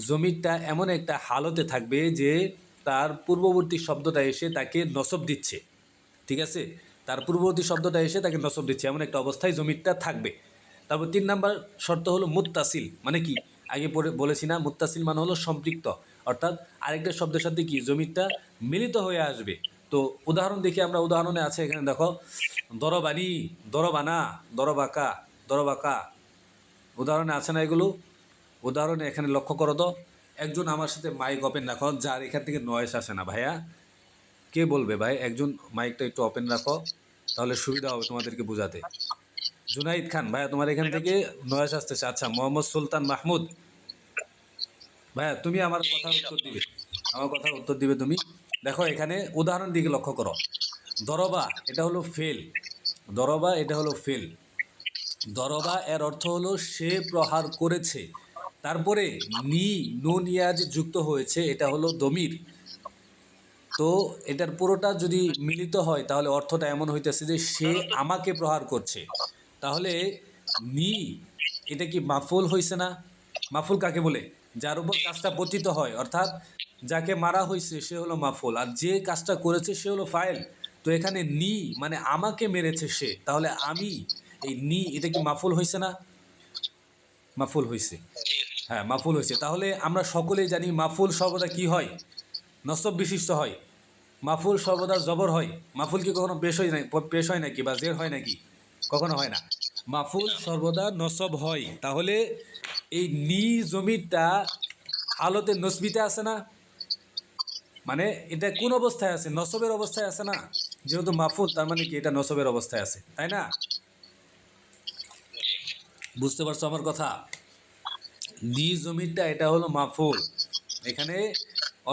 জমিরটা এমন একটা হালতে থাকবে যে তার পূর্ববর্তী শব্দটা এসে তাকে নসব দিচ্ছে। ঠিক আছে, তার পূর্ববর্তী শব্দটা এসে তাকে নসব দিচ্ছে, এমন একটা অবস্থায় জমিরটা থাকবে। তারপর 3 নাম্বার শর্ত হলো মুত্তাসিল, মানে কি আগে বলেছি না, মুত্তাসিল মানে হলো সম্পৃক্ত, অর্থাৎ আরেকটা শব্দের সাথে কি জমিরটা মিলিত হয়ে আসবে। তো উদাহরণ দেখি আমরা, উদাহরণে আছে এখানে দেখো দরবানি, দরবানা, দরবাকা, দরবাকা, উদাহরণে আছে না এগুলো। উদাহরণে এখানে লক্ষ্য করো তো, একজন আমার সাথে মাইক ওপেন রাখো, যার এখান থেকে নয়েস আসে না। ভাইয়া কে বলবে ভাই, একজন মাইকটা একটু ওপেন রাখো, তাহলে সুবিধা হবে তোমাদেরকে বোঝাতে। জুনাইদ খান ভাইয়া, তোমার এখান থেকে নয়েস আসতেছে। আচ্ছা, মোহাম্মদ সুলতান মাহমুদ ভাইয়া, তুমি আমার কথার উত্তর দিবে, আমার কথার উত্তর দিবে তুমি। দেখো এখানে উদাহরণ দিকে লক্ষ্য করো, দরবা এটা হলো ফেল, দরবা এটা হলো ফেল, দরবা এর অর্থ হলো সে প্রহার করেছে, তারপরে নুন ইয়া যে যুক্ত হয়েছে এটা হলো দমির। তো এটার পুরোটা যদি মিলিত হয় তাহলে অর্থটা এমন হইতেছে যে সে আমাকে প্রহার করছে। তাহলে নি এটা কি মাফুল হইছে না? মাফুল কাকে বলে? যার উপর কাজটা পতিত হয়, অর্থাৎ যাকে মারা হয়েছে সে হলো মাফুল, আর যে কাজটা করেছে সে হলো ফাইল। তো এখানে নি মানে আমাকে মেরেছে সে, তাহলে আমি, এই নি এটা কি মাফুল হইছে না? মাফুল হইছে, হ্যাঁ মাফুল হয়েছে। তাহলে আমরা সকলেই জানি মাফুল সর্বদা কি হয়? নসব বিশিষ্ট হয়। মাফুল সর্বদা জবর হয়। মাফুল কি কখনো পেশ হয় নাকি বা জের হয় নাকি? কখনো হয় না। মাফুল সর্বদা নসব হয়। তাহলে এই নি জমিটা হালতে নসবিতে আছে না, মানে এটা কোন অবস্থায় আছে? নসবের অবস্থায় আছে না, যেহেতু মাফুল তার মানে কি এটা নসবের অবস্থায় আছে, তাই না? বুঝতে পারছো আমার কথা? নি জমিটা এটা হলো মাফুল, এখানে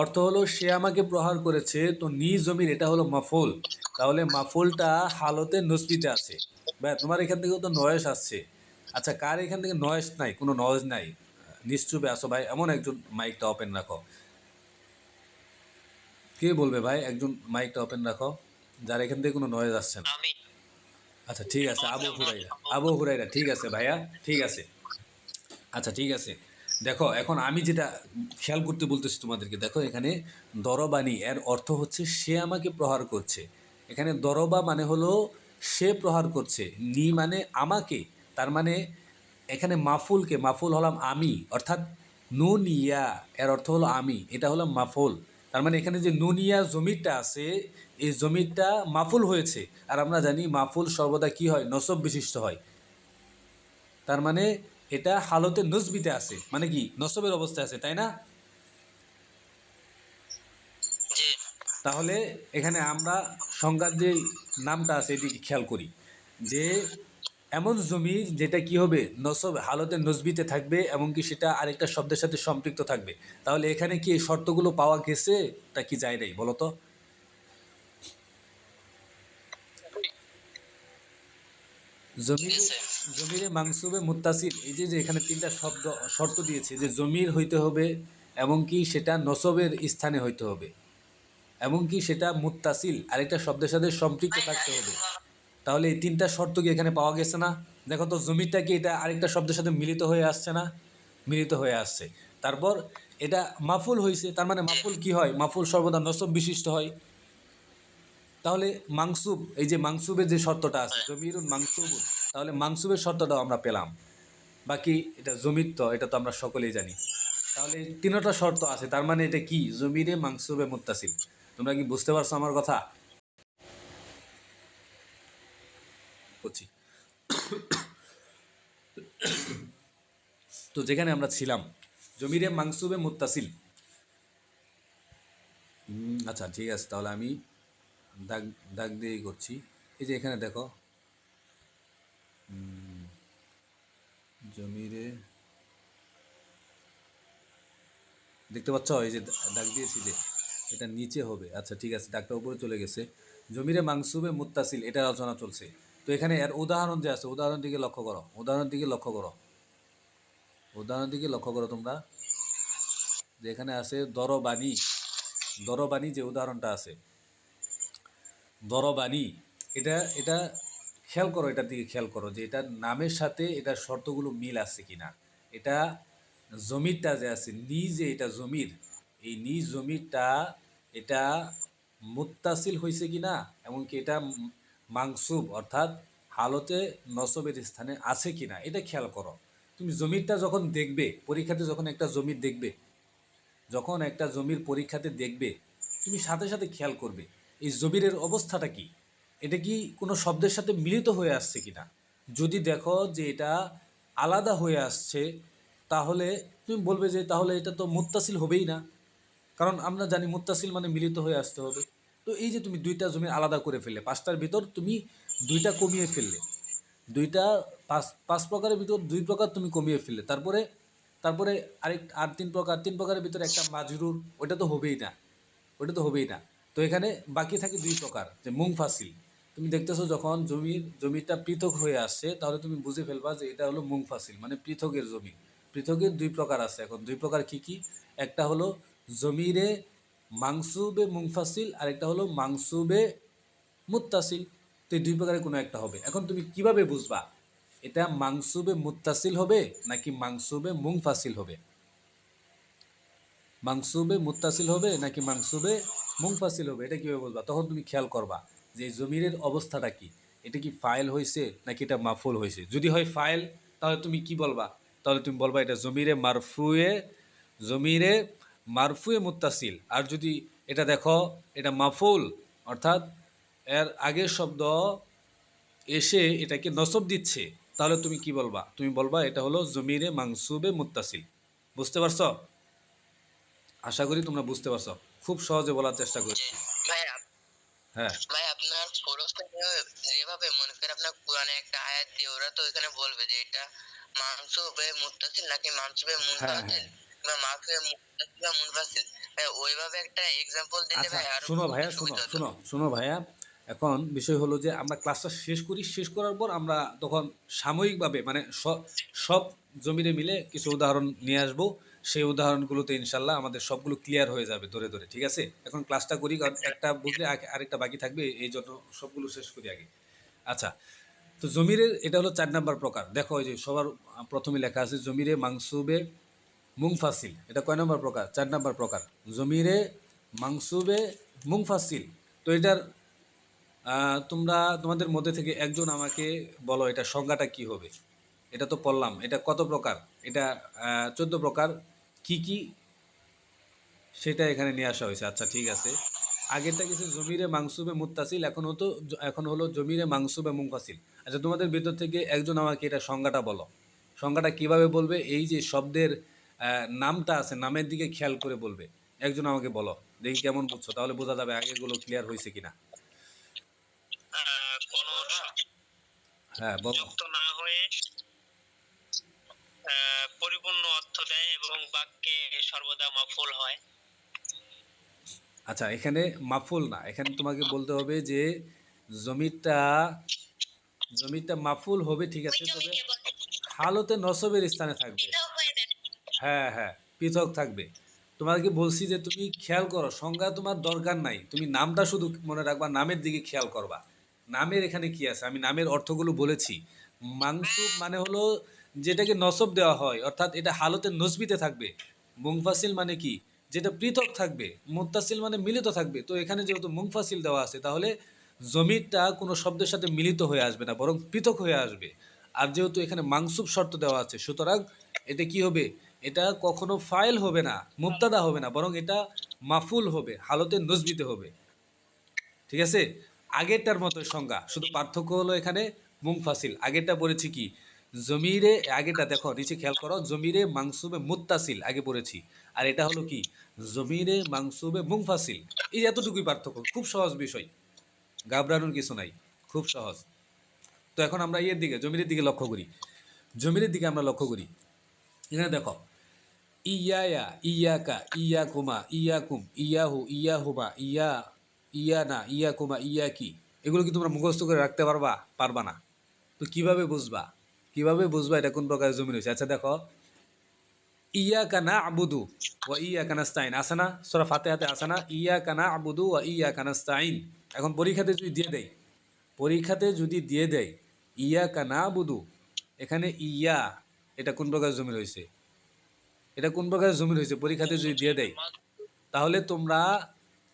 অর্থ হলো সে আমাকে প্রহার করেছে, তো নি জমির এটা হলো মাফুল, তাহলে মাফুলটা হালতে নসবিতে আছে। ভাই তোমার এখান থেকেও তো নয়েস আসছে। আচ্ছা, কার এখান থেকে নয়েস নাই? কোনো নয়েজ নাই, নিশ্চুপে আসো ভাই, এমন একজন মাইকটা ওপেন রাখো। কে বলবে ভাই একজন মাইকটা ওপেন রাখো যার এখান থেকে কোনো নয়েজ আসছে না? আচ্ছা ঠিক আছে, আবু হুরাইরা, আবু হুরাইরা, ঠিক আছে ভাইয়া, ঠিক আছে। আচ্ছা ঠিক আছে, দেখো এখন আমি যেটা খেয়াল করতে বলতেছি তোমাদেরকে, দেখো এখানে দরবানি এর অর্থ হচ্ছে সে আমাকে প্রহার করছে। এখানে দরবা মানে হলো সে প্রহার করছে, নি মানে আমাকে, তার মানে এখানে মাফুলকে, মাফুল হলাম আমি, অর্থাৎ নুন ইয়া এর অর্থ হলো আমি, এটা হলো মাফুল। তার মানে এখানে যে নুন ইয়া জমিরটা আছে, এই জমিরটা মাফুল হয়েছে, আর আমরা জানি মাফুল সর্বদা কি হয়? নসব বিশিষ্ট হয়। তার মানে এটা হালতে নসবিতে আছে, মানে কি নসবের অবস্থায় আছে, তাই না? তাহলে এখানে আমরা সংজ্ঞার যে নামটা আছে এদিকে খেয়াল করি, যে এমন জমি যেটা কি হবে? নসব হালতে নসবিতে থাকবে, এমনকি সেটা আরেকটা শব্দের সাথে সম্পৃক্ত থাকবে। তাহলে এখানে কি এই শর্তগুলো পাওয়া গেছে, তা কি যায় নাই বলো তো? জমির, জমিরে মাংসুবে মুত্তাসিল, এই যে যে এখানে 3টা শর্ত দিয়েছে, যে জমির হইতে হবে, এমনকি সেটা নসবের স্থানে হইতে হবে, এমনকি সেটা মুত্তাসিল আরেকটা শব্দের সাথে সম্পৃক্ত থাকতে হবে। তাহলে এই 3টা শর্ত কি এখানে পাওয়া গেছে না? দেখো তো জমিটা কি এটা আরেকটা শব্দের সাথে মিলিত হয়ে আসছে না? মিলিত হয়ে আসছে। তারপর এটা মাফুল হয়েছে, তার মানে মাফুল কি হয়? মাফুল সর্বদা নসব বিশিষ্ট হয়। তাহলে মাংসুব, এই যে মাংসুবের যে শর্তটা আছে হ্যাঁ। জমিরুন মাংসুবুন, তাহলে মাংসুবের শর্তটাও আমরা পেলাম। বাকি এটা জমির তো এটা তো আমরা সকলেই জানি। তাহলে এই তিনটা শর্ত আছে, তার মানে এটা কি জমিরে মাংসুবে মুত্তাসিল। তোমরা কি বুঝতে পারছো আমার কথা? বলছি তো যেখানে আমরা ছিলাম জমিরে মাংসুবে মুত্তাসিল। আচ্ছা ঠিক আছে, তাহলে আমি দাগ দাগ দিয়েই করছি। এই যে এখানে দেখো জমিরে, দেখতে পাচ্ছ এই যে দাগ দিয়েছি যে এটা নিচে হবে। আচ্ছা ঠিক আছে, দাগটা উপরে চলে গেছে। জমিরে মাংসুবে মুত্তাসিল এটা আলোচনা চলছে। তো এখানে এর উদাহরণ যে আছে উদাহরণ দিকে লক্ষ্য করো, উদাহরণ দিকে লক্ষ্য করো, উদাহরণ দিকে লক্ষ্য করো তোমরা। যে এখানে আছে দরবানি, দরবানি যে উদাহরণটা আছে দরবানি, এটা এটা খেয়াল করো, এটার দিকে খেয়াল করো যে এটার নামের সাথে এটার শর্তগুলো মিল আছে কিনা। এটা জমিরটা যে আছে যে এটা জমির, এই জমিরটা এটা মুত্তাসিল হয়েছে কিনা, এমনকি এটা মাংসুব অর্থাৎ হালতে নসবের স্থানে আছে কিনা এটা খেয়াল করো। তুমি জমিরটা যখন দেখবে পরীক্ষাতে, যখন একটা জমির দেখবে, যখন একটা জমির পরীক্ষাতে দেখবে, তুমি সাথে সাথে খেয়াল করবে এই জমিরের অবস্থাটা কি, এটা কি কোনো শব্দের সাথে মিলিত হয়ে আসছে কিনা। যদি দেখো যে এটা আলাদা হয়ে আসছে, তাহলে তুমি বলবে যে তাহলে এটা তো মুত্তাসিল হবেই না, কারণ আমরা জানি মুত্তাসিল মানে মিলিত হয়ে আসতে হবে। তো এই যে তুমি দুইটা জমি আলাদা করে ফেললে, পাঁচটার ভিতর তুমি দুইটা কমিয়ে ফেললে, দুইটা পাঁচ পাঁচ প্রকারের ভিতর দুই প্রকার তুমি কমিয়ে ফেললে, তারপরে তারপরে আর তিন প্রকারের ভিতরে একটা মাজরুর, ওটা তো হবেই না, ওটা তো হবেই না। তো এখানে বাকি থাকে দুই প্রকার, যে মুংফাসিল। তুমি দেখতেছো যখন জমিটা পৃথক হয়ে আসছে, তাহলে তুমি বুঝে ফেলবা যে এটা হলো মুংফাসিল মানে পৃথকের জমি। পৃথকের দুই প্রকার আছে, এখন দুই প্রকার কি কি? একটা হলো জমিরে মাংসুবে মুংফাসিল, আর একটা হলো মাংসুবে মুত্তাসিল। তো এই দুই প্রকারের কোনো একটা হবে। এখন তুমি কিভাবে বুঝবা এটা মাংসুবে মুত্তাসিল হবে নাকি মাংসুবে মুংফাসিল হবে? মাংসুবে মুত্তাসিল হবে নাকি মাংসুবে মুংফাসিল হবে, এটা কীভাবে বলবা? তখন তুমি খেয়াল করবা যে এই জমিরের অবস্থাটা কি, এটা কি ফাইল হয়েছে নাকি এটা মাফুল হয়েছে। যদি হয় ফাইল, তাহলে তুমি কি বলবা? তাহলে তুমি বলবা এটা জমিরে মারফুয়ে মুত্তাসিল। আর যদি এটা দেখো এটা মাফুল, অর্থাৎ এর আগের শব্দ এসে এটাকে নসব দিচ্ছে, তাহলে তুমি কি বলবা? তুমি বলবা এটা হলো জমিরে মাংসুবে মুত্তাসিল। বুঝতে পারছো? আশা করি তোমরা বুঝতে পারছো, খুব সহজে বলার চেষ্টা জি করছি। ভাই। হ্যাঁ ভাই আপনার প্রশ্নে যেভাবে মনে করেন আপনার কোরআনে একটা আয়াত দিয়ে ওরা তো এখানে বলবে যে এটা মানসুবে মুত্তাসিল নাকি মানসুবে হ্যাঁ মুনফাসিল হ্যাঁ বা মানসুবে মুত্তাসিল বা মুনফাসিল। ভাই ওইভাবে একটা এক্সাম্পল দিলে আচ্ছা ভাই আরো শোনো বুঝতে ভাইয়া, সুবিধা হতো। শোনো ভাইয়া, এখন বিষয় হলো যে আমরা ক্লাসটা শেষ করি, শেষ করার পর আমরা তখন সাময়িকভাবে মানে সব জমিরে মিলে কিছু উদাহরণ নিয়ে আসবো। সেই উদাহরণগুলোতে ইনশাল্লাহ আমাদের সবগুলো ক্লিয়ার হয়ে যাবে ধরে ধরে, ঠিক আছে? এখন ক্লাসটা করি, কারণ একটা বুঝলে আরেকটা বাকি থাকবে, এই জন্য সবগুলো শেষ করি আগে। আচ্ছা, তো জমিরের এটা হলো 4 নাম্বার প্রকার। দেখো এই যে সবার প্রথমে লেখা আছে জমিরে মাংসুবে মুংফাসিল, এটা কয় নম্বর প্রকার? 4 নাম্বার প্রকার, জমিরে মাংসুবে মুংফাসিল। তো এটার তোমরা তোমাদের মধ্যে থেকে একজন আমাকে বলো এটা সংজ্ঞাটা কি হবে। এটা তো পড়লাম, এটা কত প্রকার? এটা 14 প্রকার। কি কি সেটা এখানে নিয়ে আসা হয়েছে। আচ্ছা ঠিক আছে, আগেরটা কিছু জমিরে মাংসুবে মুত্তাসিল, এখন হলো জমিরে মাংসুবে মুনফাসিল। আচ্ছা তোমাদের ভিতর থেকে একজন আমাকে এটা সংজ্ঞাটা বলো। সংজ্ঞাটা কিভাবে বলবে? এই যে শব্দের নামটা আছে, নামের দিকে খেয়াল করে বলবে। একজন আমাকে বলো, দেখি কেমন বুঝছো, তাহলে বোঝা যাবে আগেগুলো ক্লিয়ার হয়েছে কিনা। কোন হ্যাঁ বলো। যুক্ত না হয়ে পরিপূর্ণ অর্থ দেয় এবং বাক্যে সর্বদা মফুল হয়। আচ্ছা এখানে মাফুল না, এখানে তোমাকে বলতে হবে যে জমিটা জমিটা মাফুল হবে, ঠিক আছে, তবে হালতে নসবের স্থানে থাকবে। হ্যাঁ হ্যাঁ, পৃথক থাকবে। তোমাকে বলছি যে তুমি খেয়াল করো, সংজ্ঞা তোমার দরকার নাই, তুমি নামটা শুধু মনে রাখবা, নামের দিকে খেয়াল করবা। নামের এখানে কি আছে, আমি নামের অর্থগুলো বলেছি। মাংসুব মানে হলো যেটাকে নসব দেওয়া হয়, অর্থাৎ এটা হালতে নসবিতে থাকবে। মুংফাসিল মানে কি? যেটা পৃথক থাকবে। মুত্তাসিল মানে মিলিত থাকবে। তো এখানে যেহেতু মুংফাসিল দেওয়া আছে, তাহলে জমিরটা কোনো শব্দের সাথে মিলিত হয়ে আসবে না, বরং পৃথক হয়ে আসবে। আর যেহেতু এখানে মাংসুব শর্ত দেওয়া আছে, সুতরাং এটা কি হবে? এটা কখনো ফাইল হবে না, মুবতাদা হবে না, বরং এটা মাফুল হবে, হালতে নজবিতে হবে। ঠিক আছে? আগেরটার মতো সংজ্ঞা, শুধু পার্থক্য হলো এখানে মুনফাসিল। আগেরটা পড়েছি কি? জমিরে, আগেরটা দেখো নিচে খেয়াল করো, জমিরে মাংসুবে মুত্তাসিল আগে পড়েছি, আর এটা হলো কি? জমিরে মাংসুবে মুনফাসিল। এই এতটুকুই পার্থক্য, খুব সহজ বিষয়, ঘাবড়ানোর কিছু নাই, খুব সহজ। তো এখন আমরা ইয়ের দিকে, জমিরের দিকে লক্ষ্য করি। জমিরের দিকে আমরা লক্ষ্য করি, এখানে দেখো, ইয়ায়া, ইয়াকা, ইয়াকুমা, ইয়াকুম, ইয়াহু, ইয়াহুমা, ইয়ানা, ইয়াকুমা, ইয়াকি, এগুলো কি তোমরা মুখস্থ করে রাখতে পারবা? পারবা না। তো কিভাবে বুঝবা? কিভাবে বুঝবা এটা কোন প্রকারের জমির হয়েছে? আচ্ছা দেখো, ইয়াকা না'বুদু ওয়া ইয়াকা নাস্তাইন আছে না? সূরা ফাতিহাতে আছে না? ইয়াকা না'বুদু ওয়া ইয়াকা নাস্তাইন। এখন পরীক্ষাতে যদি দিয়ে দেয়, পরীক্ষাতে যদি দিয়ে দেয় ইয়াকা না'বুদু, এখানে ইয়া, এটা কোন প্রকারের জমির হয়েছে? এটা কোন প্রকারের জমির হয়েছে? পরীক্ষাতে যদি দিয়ে দেয়, তাহলে তোমরা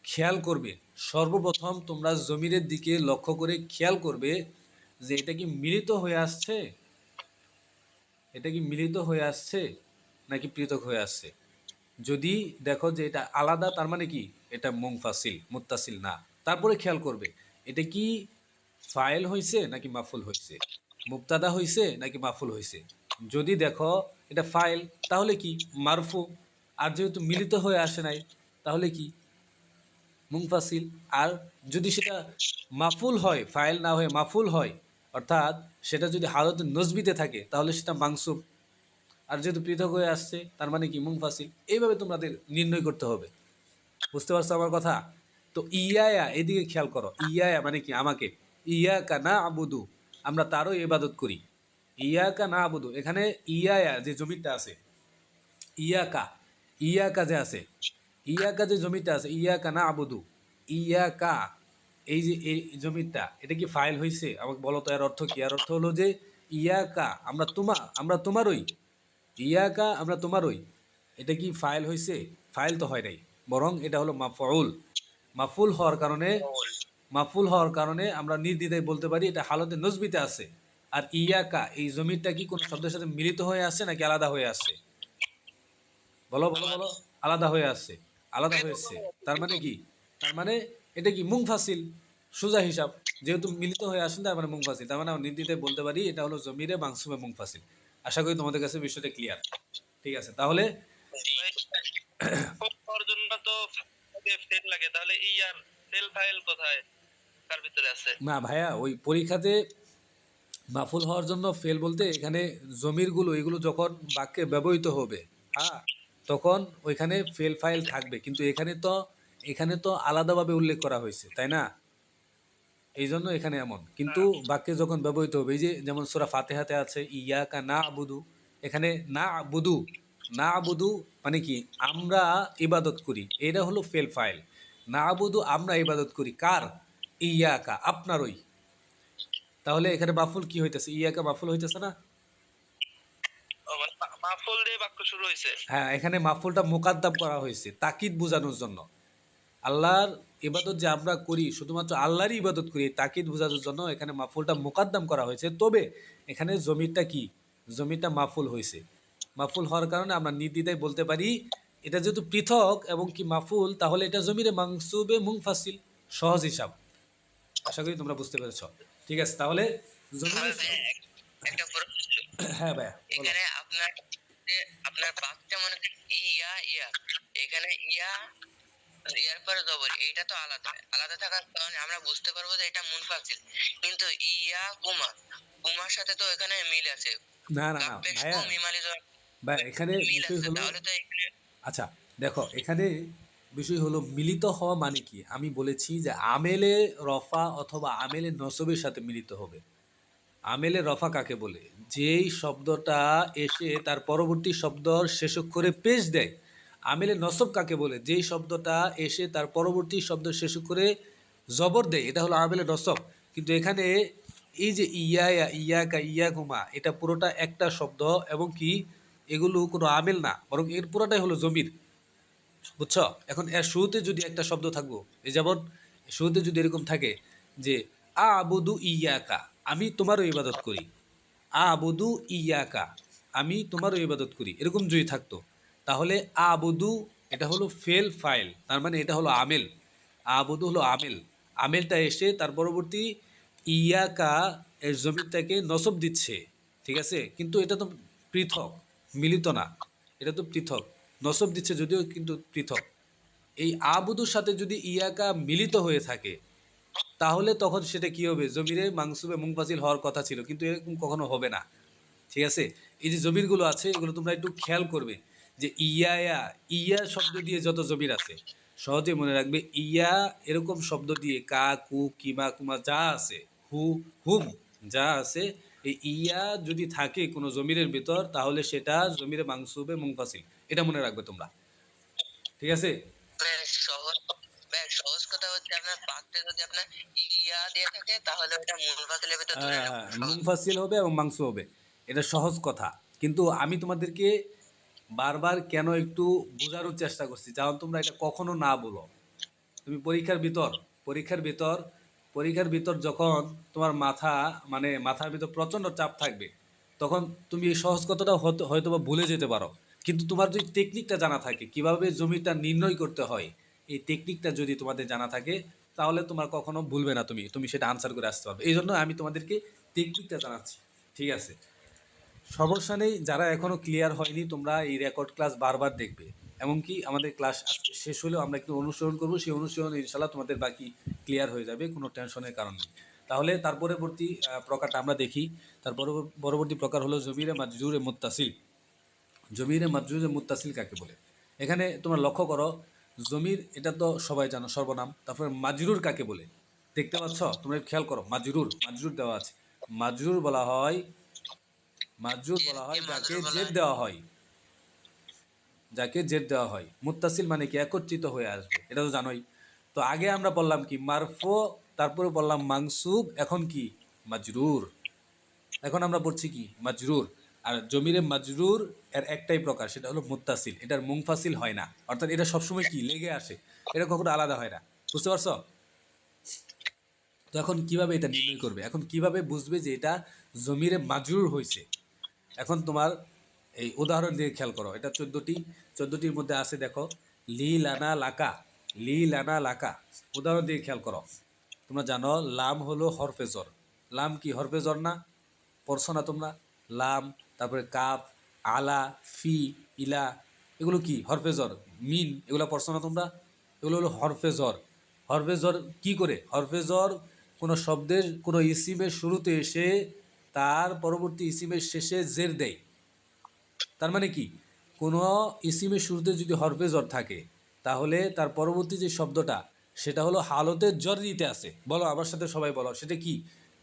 খেয়াল করবে, সর্বপ্রথম তোমরা জমিরের দিকে লক্ষ্য করে খেয়াল করবে যে এটা কি মিলিত হয়ে আসছে, এটা কি মিলিত হয়ে আসছে নাকি পৃথক হয়ে আসছে। যদি দেখো যে এটা আলাদা, তার মানে কি এটা মুনফাসিল, মুত্তাসিল না। তারপরে খেয়াল করবে এটা কি ফাইল হয়েছে নাকি মাফুল হয়েছে, মুবতাদা হয়েছে নাকি মাফুল হয়েছে। যদি দেখো এটা ফাইল, তাহলে কি মারফু। আর যেহেতু মিলিত হয়ে আসে নাই, তাহলে কি মুনফাসিল। আর যদি সেটা মাফুল হয়, ফাইল না হয়ে মাফুল হয়, অর্থাৎ সেটা যদি হালতে নজবিতে থাকে, তাহলে সেটা মাংসুব। আর যেহেতু পৃথক হয়ে আসছে, তার মানে কি মুনফাসিল। এইভাবে তোমাদের নির্ণয় করতে হবে। বুঝতে পারছো আমার কথা? তো ইয়ায়া, এদিকে খেয়াল করো, ইয়ায়া মানে কি? আমাকে। ইয়াকা না আবুদু, আমরা তারও ইবাদত করি। ইয়াকা না আবুদু, এখানে ইয়ায়া যে জমিটা আছে, ইয়াকা, ইয়াকা যে আছে, ইয়াকা যে জমিটা আছে, ইয়াকা না আবুদু, ইয়াকা, এই যে এই জমিটা, এটা কি ফাইল হয়েছে? আমাকে বলো তো, এর অর্থ কি? এর অর্থ হলো যে ইয়াকা, আমরা তোমারই, ইয়াকা আমরা তোমারই। এটা কি ফাইল হয়েছে? ফাইল তো হয় নাই, বরং এটা হলো মাফউল। মাফুল হওয়ার কারণে, মাফুল হওয়ার কারণে আমরা নির্দ্বিধায় বলতে পারি এটা হালতে নজবিতে আছে। আর ইয়াকা, এই জমিরটা কি কোনো শব্দের সাথে মিলিত হয়ে আসছে নাকি আলাদা হয়ে আসছে? বলো বলো বলো। আলাদা হয়ে আসছে, আলাদা হয়েছে। তার মানে কি? তার মানে এটা কি মুনফাসিল, সোজা হিসাব। যেহেতু মিলিত হয়ে আসেন, তার মানে মুনফাসিল, তার মানে আমরা নির্দ্বিধায় বলতে পারি এটা হলো জমিরে মাংসুবে মুনফাসিল। আশা করি তোমাদের কাছে বিষয়টা ক্লিয়ার। ঠিক আছে, তাহলে হওয়ার জন্য তো ফেল লাগে, তাহলে ই আর ফেল ফাইল কোথায়, কার ভিতরে আছে? না ভাইয়া, ওই পরীক্ষাতে মাফুল হওয়ার জন্য ফেল বলতে এখানে জমিরগুলো, এগুলো যখন বাক্যে ব্যবহৃত হবে, হ্যাঁ, তখন ওইখানে ফেল ফাইল থাকবে, কিন্তু এখানে তো আলাদাভাবে উল্লেখ করা হয়েছে, তাই না? এই জন্য এখানে এমন, কিন্তু বাক্যে যখন ব্যবহৃত হবে, এই যে যেমন সূরা ফাতিহাতে আছে ইয়াকা না আবুদু, এখানে না আবুদু, না আবুদু মানে কি? আমরা ইবাদত করি, এটা হলো ফেল ফাইল। না আবুদু, আমরা ইবাদত করি কার? ইয়াকা, আপনারই। তাহলে এখানে মাফুল কি হইতেছে? ইয়াকা মাফুল হইতেছে না? মানে মাফুল দিয়ে বাক্য শুরু হয়েছে। হ্যাঁ, এখানে মাফুলটা মোকাদ্দাম করা হয়েছে তাকিদ বোঝানোর জন্য। আল্লাহর ইবাদত যে আমরা করি, শুধুমাত্র আল্লাহরই ইবাদত করি, তাকিদ বোঝানোর জন্য এখানে মাফুলটা মোকাদ্দাম করা হয়েছে। তবে এখানে জমিরটা কি? জমিরটা মাফুল হয়েছে। মাফুল হওয়ার কারণে আমরা নির্দ্বিধায় বলতে পারি এটা যেহেতু পৃথক এবং কি মাফুল, তাহলে এটা জমিরে মাংসুবে মুনফাসিল। সহজ হিসাব। আশা করি তোমরা বুঝতে পেরেছ। ঠিক আছে, তাহলে জমিরে, একটা প্রশ্ন ছিল। হ্যাঁ ভাইয়া বলো। এখানে আপনার বাক্যটা মনে করেন ইয়া ইয়া, এখানে ইয়ার পরে জবর, এইটা তো আলাদা। আলাদা থাকার কারণে আমরা বুঝতে পারবো যে এটা মুনফাসিল। কিন্তু ইয়া কুমা, কুমার সাথে তো এখানে মিল আছে। না না না কাপেশ ভাইয়া, কো মিমালি ভাই এখানে মিল বিষয় আছে, হলো, তাহলে তো এখানে আচ্ছা দেখো, এখানে বিষয় হলো মিলিত হওয়া মানে কি? আমি বলেছি যে আমেলে রফা অথবা আমেলে নসবের সাথে মিলিত হবে। আমেলে রফা কাকে বলে? যেই শব্দটা এসে তার পরবর্তী শব্দ শেষ অক্ষরে পেশ দেয়। আমেলে নসব কাকে বলে? যেই শব্দটা এসে তার পরবর্তী শব্দ শেষ অক্ষরে জবর দেয়, এটা হলো আমেলে নসব। কিন্তু এখানে এই যে ইয়া ইয়াকা ইয়াকুমা, এটা পুরোটা একটা শব্দ, এবং কি এগুলো কোনো আমেল না, বরং এর পুরোটাই হলো জমির। বুঝছো? এখন এর শুরুতে যদি একটা শব্দ থাকবো, এই যেমন শুরুতে যদি এরকম থাকে যে আবুদু ইয়াকা, আমি তোমারও ইবাদত করি, আবুদু ইয়াকা, আমি তোমারও ইবাদত করি, এরকম যদি থাকতো তাহলে আবুদু এটা হলো ফেল ফাইল, তার মানে এটা হলো আমেল, আবুদু হলো আমেল, আমেলটা এসে তার পরবর্তী ইয়াকা এর জমিরটাকে নসব দিচ্ছে, ঠিক আছে, কিন্তু এটা তো পৃথক, মিলিত না, এটা তো পৃথক, নসব দিচ্ছে যদিও কিন্তু পৃথক। এই আবুদুর সাথে যদি ইয়াকা মিলিত হয়ে থাকে তাহলে তখন সেটা কি হবে, জমিরে মাংসুবে মুনফাসিল হওয়ার কথা ছিল, কিন্তু এরকম কখনো হবে না, ঠিক আছে। এই যে জমিরগুলো আছে এগুলো তোমরা একটু খেয়াল করবে, যে ইয়া ইয়া শব্দ দিয়ে যত জমির আছে সহজে মনে রাখবে, ইয়া এরকম শব্দ দিয়ে কা কু কিমা কুমা যা আছে, হু হুম যা আছে, এই ইয়া যদি থাকে কোনো জমিরের ভিতর তাহলে সেটা জমিরে মাংসুবে মুনফাসিল, এটা মনে রাখবে তোমরা, ঠিক আছে। সহজ সহজ কথা হচ্ছে আপনার বাক্যে যদি আপনার ইয়া দিয়ে থাকে তাহলে ওটা মুনফাসিলের ভিতর ধরে নেব সহজ। মুনফাসিল হবে এবং মাংস হবে, এটা সহজ কথা, কিন্তু আমি তোমাদেরকে বারবার কেন একটু বোঝানোর চেষ্টা করছি, যেমন তোমরা এটা কখনো না বলো। তুমি পরীক্ষার ভিতর যখন তোমার মাথার ভিতর প্রচণ্ড চাপ থাকবে, তখন তুমি এই সহজ কথাটা হয়তো বা ভুলে যেতে পারো, কিন্তু তোমার যদি টেকনিকটা জানা থাকে কিভাবে জমিটা নির্ণয় করতে হয়, এই টেকনিকটা যদি তোমাদের জানা থাকে তাহলে তোমার কখনো ভুলবে না, তুমি সেটা আনসার করে আসতে পারবে, এই জন্য আমি তোমাদেরকে টেকনিকটা জানাচ্ছি, ঠিক আছে। সমস্যা নেই, যারা এখনও ক্লিয়ার হয়নি তোমরা এই রেকর্ড ক্লাস বারবার দেখবে, এমনকি আমাদের ক্লাস আজকে শেষ হলেও আমরা একটু অনুসরণ করবো, সেই অনুসরণ ইনশাল্লাহ তোমাদের বাকি ক্লিয়ার হয়ে যাবে, কোনো টেনশনের কারণ নেই। তাহলে তার পরবর্তী প্রকারটা আমরা দেখি। তার পরবর্তী প্রকার হলো জমিরে মাজরুরে মুত্তাসিল। জমিরে মাজরুরে মুত্তাসিল কাকে বলে? এখানে তোমরা লক্ষ্য করো, জমির এটা তো সবাই জানো সর্বনাম, তারপরে মাজরুর কাকে বলে দেখতে পাচ্ছ, তোমরা খেয়াল করো, মাজরুর দেওয়া আছে, মাজরুর বলা হয়, মাজরুর বলা হয় যাকে জেদ দেওয়া হয়, যাকে জেদ দেওয়া হয়। মুত্তাসিল মানে কি একত্রিত হয়ে আসবে, এটা তো জানোই। তো আগে আমরা বললাম কি মারফু, তারপরে বললাম মাংসুব, এখন কি মাজরুর, এখন আমরা পড়ছি কি মাজরুর। আর জমিরে মাজরুর এর একটাই প্রকার, সেটা হলো মুত্তাসিল, এটার মুনফাসিল হয় না, অর্থাৎ এটা সবসময় কি লেগে আসে, এটা কখনো আলাদা হয় না, বুঝতে পারছো? তো এখন কিভাবে এটা নির্ণয় করবে, এখন কিভাবে বুঝবে যে এটা জমিরে মাজরুর হয়েছে? এখন তোমার এই উদাহরণ দিয়ে খেয়াল করো, এটা 14টির মধ্যে আছে, দেখো, লি লানা লাকা, লি লানা লাকা, উদাহরণ দিয়ে খেয়াল করো। তোমরা জানো লাম হলো হরফেজর, লাম কি হরফেজর না? পড়ছো না তোমরা? লাম, তারপরে কাফ, আলা, ফি, ইলা, এগুলো কি হরফেজর, মিন, এগুলো পড়ছো না তোমরা? এগুলো হলো হরফেজর। হরফেজর কি করে? হরফেজর কোনো শব্দের কোনো ইসিমের শুরুতে এসে তার পরবর্তী ইসিমের শেষে জের দেয়। তার মানে কি, কোনো ইসিমের শুরুতে যদি হরফে জর থাকে তাহলে তার পরবর্তী যে শব্দটা সেটা হলো হালতে জর দিতে আছে। বলো আমার সাথে সবাই বলো, সেটা কি?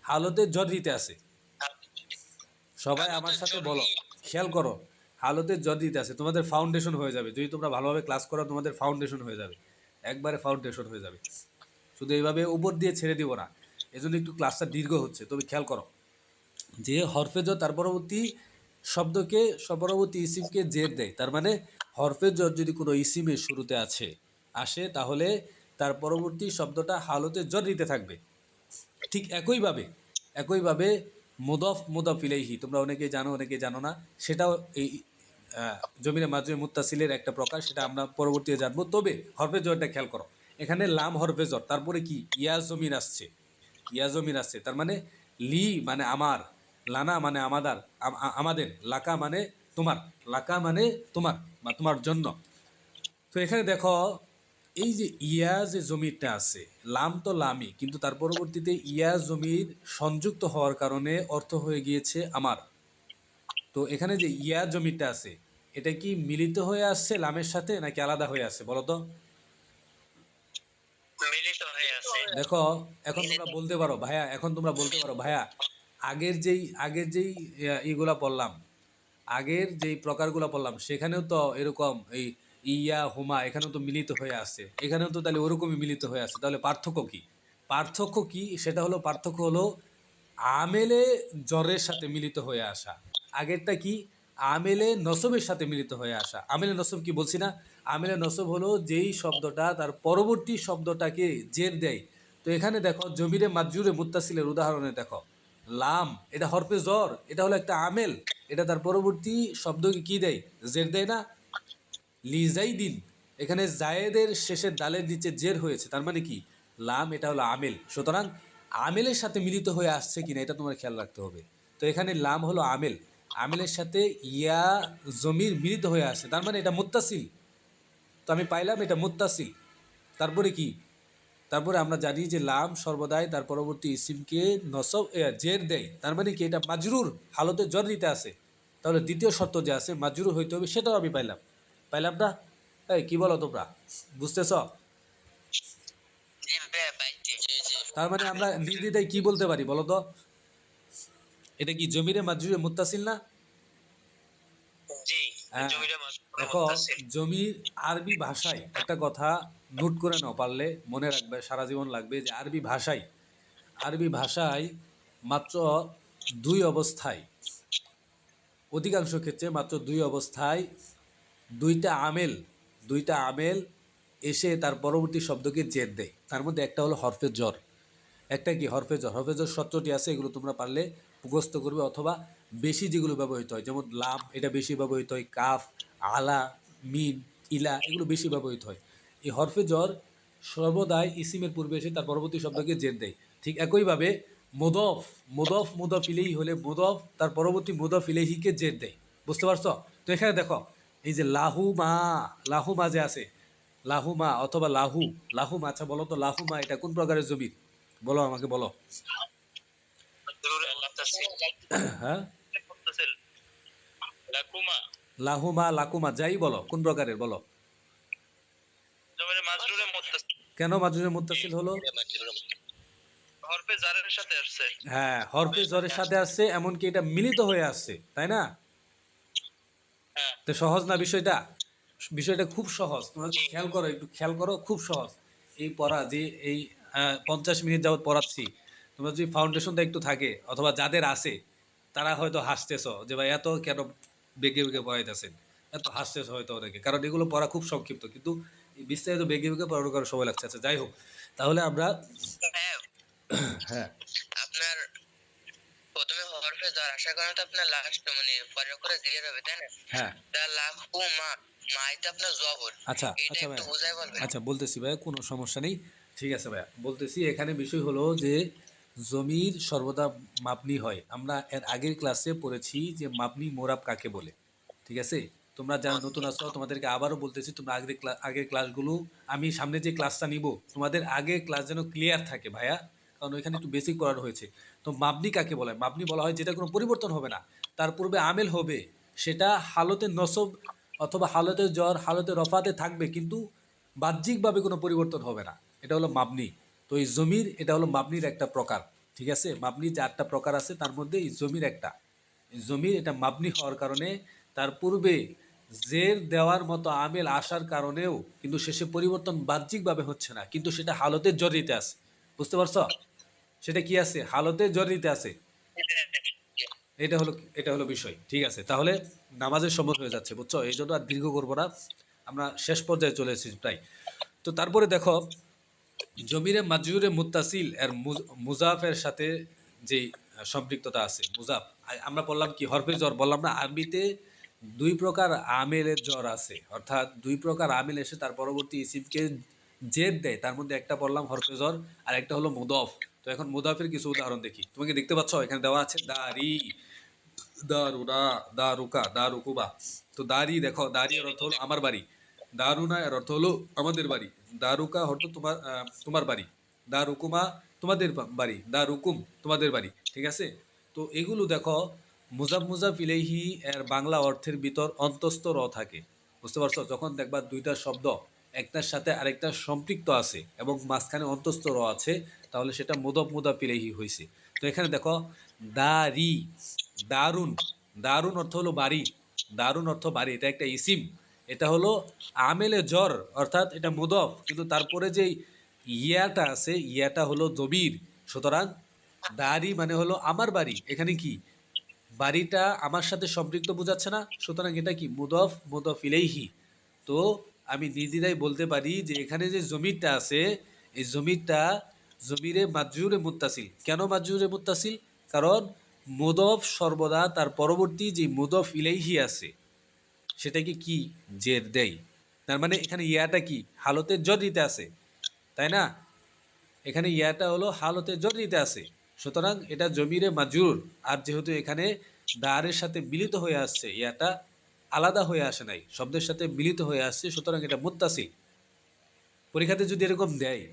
হালতে জর দিতে আছে। সবাই আমার সাথে বলো, খেয়াল করো, হালতে জর দিতে আছে, তোমাদের ফাউন্ডেশন হয়ে যাবে, যদি তোমরা ভালোভাবে ক্লাস করো তোমাদের ফাউন্ডেশন হয়ে যাবে, একবারে ফাউন্ডেশন হয়ে যাবে। শুধু এইভাবে উপর দিয়ে ছেড়ে দিব না, এজন্য একটু ক্লাসটা দীর্ঘ হচ্ছে, তবে খেয়াল করো যে হরফে জর তার পরবর্তী শব্দকে পরবর্তী ইসিমকে জের দেয়, তার মানে হরফে জর যদি কোনো ইসিমের শুরুতে আসে তাহলে তার পরবর্তী শব্দটা হালতে জর দিতে থাকবে। ঠিক একইভাবে মুদফ ইলাইহি, তোমরা অনেকেই জানো অনেকেই জানো না, সেটাও এই জমিরে মাজরুর মুত্তাসিলের একটা প্রকার, সেটা আমরা পরবর্তীতে জানবো। তবে হরফে জরটা খেয়াল করো, এখানে লাম হরফে জর, তারপরে কি ইয়া জমির আসছে, ইয়া জমির আসছে, তার মানে লি মানে আমার, লানা মানে আমাদের, লাকা মানে তোমার, লাকা মানে তোমার বা তোমার জন্য। তো এখানে দেখো, এই যে ইয়া যে জমিরটা আছে, লাম তো লামই, কিন্তু তার পরবর্তীতে ইয়া জমির সংযুক্ত হওয়ার কারণে অর্থ হয়ে গিয়েছে আমার। তো এখানে যে ইয়া জমিরটা আছে এটা কি মিলিত হয়ে আসছে লামের সাথে নাকি আলাদা হয়ে আসছে বলো তো? মিলিত হয়ে আছে। দেখো, এখন তোমরা বলতে পারো ভাইয়া, আগের যেই ইগুলা পড়লাম, আগের যেই প্রকারগুলো পড়লাম সেখানেও তো এরকম এই ইয়া হুমা এখানেও তো মিলিত হয়ে আসছে, এখানেও তো তাহলে ওরকমই মিলিত হয়ে আসছে, তাহলে পার্থক্য কি পার্থক্য হলো আমেলে জরের সাথে মিলিত হয়ে আসা। আগেরটা কি? আমেলে নসবের সাথে মিলিত হয়ে আসা। আমেলে নসব কি বলছি না? আমেলে নসব হলো যেই শব্দটা তার পরবর্তী শব্দটাকে জের দেয়, তো এখানে দেখো জমিরে মাজরুরে মুত্তাসিলের উদাহরণে দেখো লাম, এটা হরফে জর, এটা হলো একটা আমেল, এটা তার পরবর্তী শব্দকে কি দেয়, জের দেয় না। লিজাইদিন, এখানে জায়েদের শেষের দালের নিচে জের হয়েছে, তার মানে কি লাম এটা হলো আমেল, সুতরাং আমেলের সাথে মিলিত হয়ে আসছে কিনা এটা তোমার খেয়াল রাখতে হবে। তো এখানে লাম হলো আমেল, আমেলের সাথে ইয়া জমির মিলিত হয়ে আসছে, তার মানে এটা মুত্তাসিল। তো আমি পাইলাম এটা মুত্তাসিল। তারপরে কি, তারপরে আমরা জানি যে লাম সর্বদাই তার পরবর্তী ইসিমকে নসব জের দেয়, তার মানে কি এটা মাজরুর হালতে জ্বর দিতে আছে। তাহলে দ্বিতীয় শর্ত যে আছে মাজরুর হইতে হবে, সেটাও আমি পাইলাম। পাইলাম না? এই কি বলো তোমরা, বুঝতেছ? জি ভাইয়া পাইছি। জি জি। তার মানে আমরা নির্দ্বিধায় কি বলতে পারি বলো তো, এটা কি জমিরে মাজরুরে মুত্তাসিল না? জি, হ্যাঁ। জমিটা মাজরুরে দেখো মুত্তাসিল। জমির আরবি ভাষায় একটা কথা নোট করে নাও, পারলে মনে রাখবে, সারা জীবন লাগবে, যে আরবি ভাষায় মাত্র দুই অবস্থায়, অধিকাংশ ক্ষেত্রে মাত্র দুই অবস্থায় দুইটা আমেল এসে তার পরবর্তী শব্দকে জের দেয়। তার মধ্যে একটা হলো হরফে জ্বর, একটা কি হরফে জ্বর। হরফে জ্বর সত্রটি আছে, এগুলো তোমরা পারলে মুখস্থ করবে, অথবা বেশি যেগুলো ব্যবহৃত হয়, যেমন লাম এটা বেশি ব্যবহৃত হয়, কাফ, আলা, মিন, ইলা এগুলো বেশি ব্যবহৃত হয়। এই হরফে জ্বর সর্বদাই ইসিমের পূর্বে এসে তার পরবর্তী শব্দকে জের দেয়। ঠিক একইভাবে মুদফ ইলেহি হলে মুদফ তার পরবর্তী মুদফ ইলেহিকে জের দেয়। বুঝতে পারছো? তো এখানে দেখো এই যে লাহু মা যে আছে, লাহু মা অথবা লাহু মা, আচ্ছা বলো তো লাহু মা এটা কোন প্রকারের জমির, বলো আমাকে বলো। মাজরুরে মুত্তাসিল। হ্যাঁ, মুত্তাসিল। লাকুমা। লাকুমা যাই বলো, কোন প্রকারের বলো। জমিটা মাজরুরে মুত্তাসিল। কেন মাজরুরে মুত্তাসিল হলো? হরফে জারের সাথে আসছে। হ্যাঁ, হরফে জরের সাথে আসছে, এমনকি এটা মিলিত হয়ে আসছে, তাই না? হ্যাঁ। তো সহজ না বিষয়টা? বিষয়টা খুব সহজ, তোমরা একটু খেয়াল করো, খুব সহজ। এই পড়া যে এই 50 মিনিট যাবত পড়াচ্ছি, তোমরা যদি ফাউন্ডেশনটা একটু থাকে, অথবা যাদের আছে তারা হয়তো হাসতেছ যে ভাই এত কেন বেগে বেগে পড়াইতেছেন, এত হাসতেছ হয়তো অনেকে, কারণ এগুলো পড়া খুব সংক্ষিপ্ত, কিন্তু এই বিস্তারিত বেগে বেগে পড়ানোর কারণে সময় লাগছে। আচ্ছা যাই হোক, তাহলে আমরা হ্যাঁ, হ্যাঁ আপনার প্রথমে হরফে জ্বর আসার কারণে তো আপনার লাস্ট মানে পরের করে জের হবে, তাই না? হ্যাঁ তা লাখু মা, মাই তো আপনার জবর। আচ্ছা এটা আচ্ছা একটু ভাইয়া, বুঝাই বলবেন? আচ্ছা বলতেছি ভাইয়া, কোনো সমস্যা নেই। ঠিক আছে ভাইয়া, বলতেছি। এখানে বিষয় হলো যে জমির সর্বদা মাবনি হয়। আমরা এর আগের ক্লাসে পড়েছি যে মাবনি মোরাব কাকে বলে। ঠিক আছে? তোমরা যারা নতুন আছো তোমাদেরকে আবারও বলতেছি, তোমরা আগের ক্লাসগুলো, আমি সামনে যে ক্লাসটা নিব তোমাদের আগের ক্লাস যেন ক্লিয়ার থাকে ভাইয়া, কারণ ওইখানে একটু বেসিক পড়ানো হয়েছে। তো মাবনি কাকে বলে? মাবনি বলা হয় যেটা কোনো পরিবর্তন হবে না, তার পূর্বে আমেল হবে, সেটা হালতে নসব অথবা হালতে জ্বর হালতে রফাতে থাকবে, কিন্তু বাহ্যিকভাবে কোনো পরিবর্তন হবে না, এটা হলো মাবনি। তো এই জমির এটা হলো মাবনির একটা প্রকার। ঠিক আছে? মাবনির 4টা প্রকার আছে, তার মধ্যে এই জমির একটা। এই জমির এটা মাবনি হওয়ার কারণে তার পূর্বে জের দেওয়ার মতো আমেল আসার কারণেও কিন্তু শেষে পরিবর্তন বাহ্যিকভাবে হচ্ছে না, কিন্তু সেটা হালতের জরিতে আছে। বুঝতে পারছো? সেটা কি আছে? হালতের জরিতে আছে। এটা হলো বিষয়। ঠিক আছে, তাহলে নামাজের সময় হয়ে যাচ্ছে, বুঝছো? এই জন্য আর দীর্ঘ করবো না, আমরা শেষ পর্যায়ে চলে এসেছি প্রায়। তো তারপরে দেখো জমিরে মাজরুরে মুত্তাসিল এর মুজাফের সাথে যেই সম্পৃক্ততা আছে, মুজাফ। আমরা বললাম কি হরফে জ্বর বললাম না, আরবিতে দুই প্রকার আমেলের জ্বর আছে, অর্থাৎ দুই প্রকার আমেল এসে তার পরবর্তী ইসিমকে জেদ দেয়, তার মধ্যে একটা বললাম হরফে জ্বর, আর একটা হলো মুদফ। তো এখন মুদাফের কিছু উদাহরণ দেখি। তোমাকে দেখতে পাচ্ছ এখানে দেওয়া আছে দারি, দারুনা, দারুকা, দারুকুবা। তো দারি, দেখো দারি এর অর্থ হলো আমার বাড়ি, দারুনা এর অর্থ হলো আমাদের বাড়ি, দারুকা অর্থ তোমার বাড়ি, দারুকুমা তোমাদের বাড়ি, দারুকুম তোমাদের বাড়ি। ঠিক আছে? তো এগুলো দেখো মুজাফ ইলাইহি এর বাংলা অর্থের ভিতর অন্তস্থ র থাকে। বুঝতে পারছো? যখন দেখবা দুইটা শব্দ একটার সাথে আরেকটা সম্পৃক্ত আছে এবং মাঝখানে অন্তস্থ র আছে, তাহলে সেটা মুদাফ ইলাইহি হয়েছে। তো এখানে দেখো দারি, দারুন, দারুন অর্থ হলো বাড়ি, দারুন অর্থ বাড়ি, এটা একটা ইসিম। এটা হলো আমেলে জ্বর, অর্থাৎ এটা মুদফ, কিন্তু তারপরে যে ইয়াটা আছে ইয়াটা হলো জবির। সুতরাং দারি মানে হলো আমার বাড়ি, এখানে কি বাড়িটা আমার সাথে সম্পৃক্ত বোঝাচ্ছে না, সুতরাং এটা কি মুদফ ইলাইহি। তো আমি নির্দ্বিধায় বলতে পারি যে এখানে যে জমিরটা আছে, এই জমিরটা জমিরে মাজরুরে মুত্তাসিল। কেন মাজরুরে মুত্তাসিল? কারণ মুদফ সর্বদা তার পরবর্তী যে মুদফ ইলাইহি আছে সেটাকে কি জের দেয়। তার মানে এখানে ইয়াটা কি হালতে জরিতে আছে, তাই না? এখানে ইয়াটা হলো হালতে জরিতে আছে, সুতরাং এটা জমিরে মাজরুর। আর যেহেতু এখানে দারের সাথে মিলিত হয়ে আসছে, ইয়াটা আলাদা হয়ে আসে নাই, শব্দের সাথে মিলিত হয়ে আসছে, সুতরাং এটা মুত্তাসিল। পরীক্ষাতে যদি এরকম দেয়,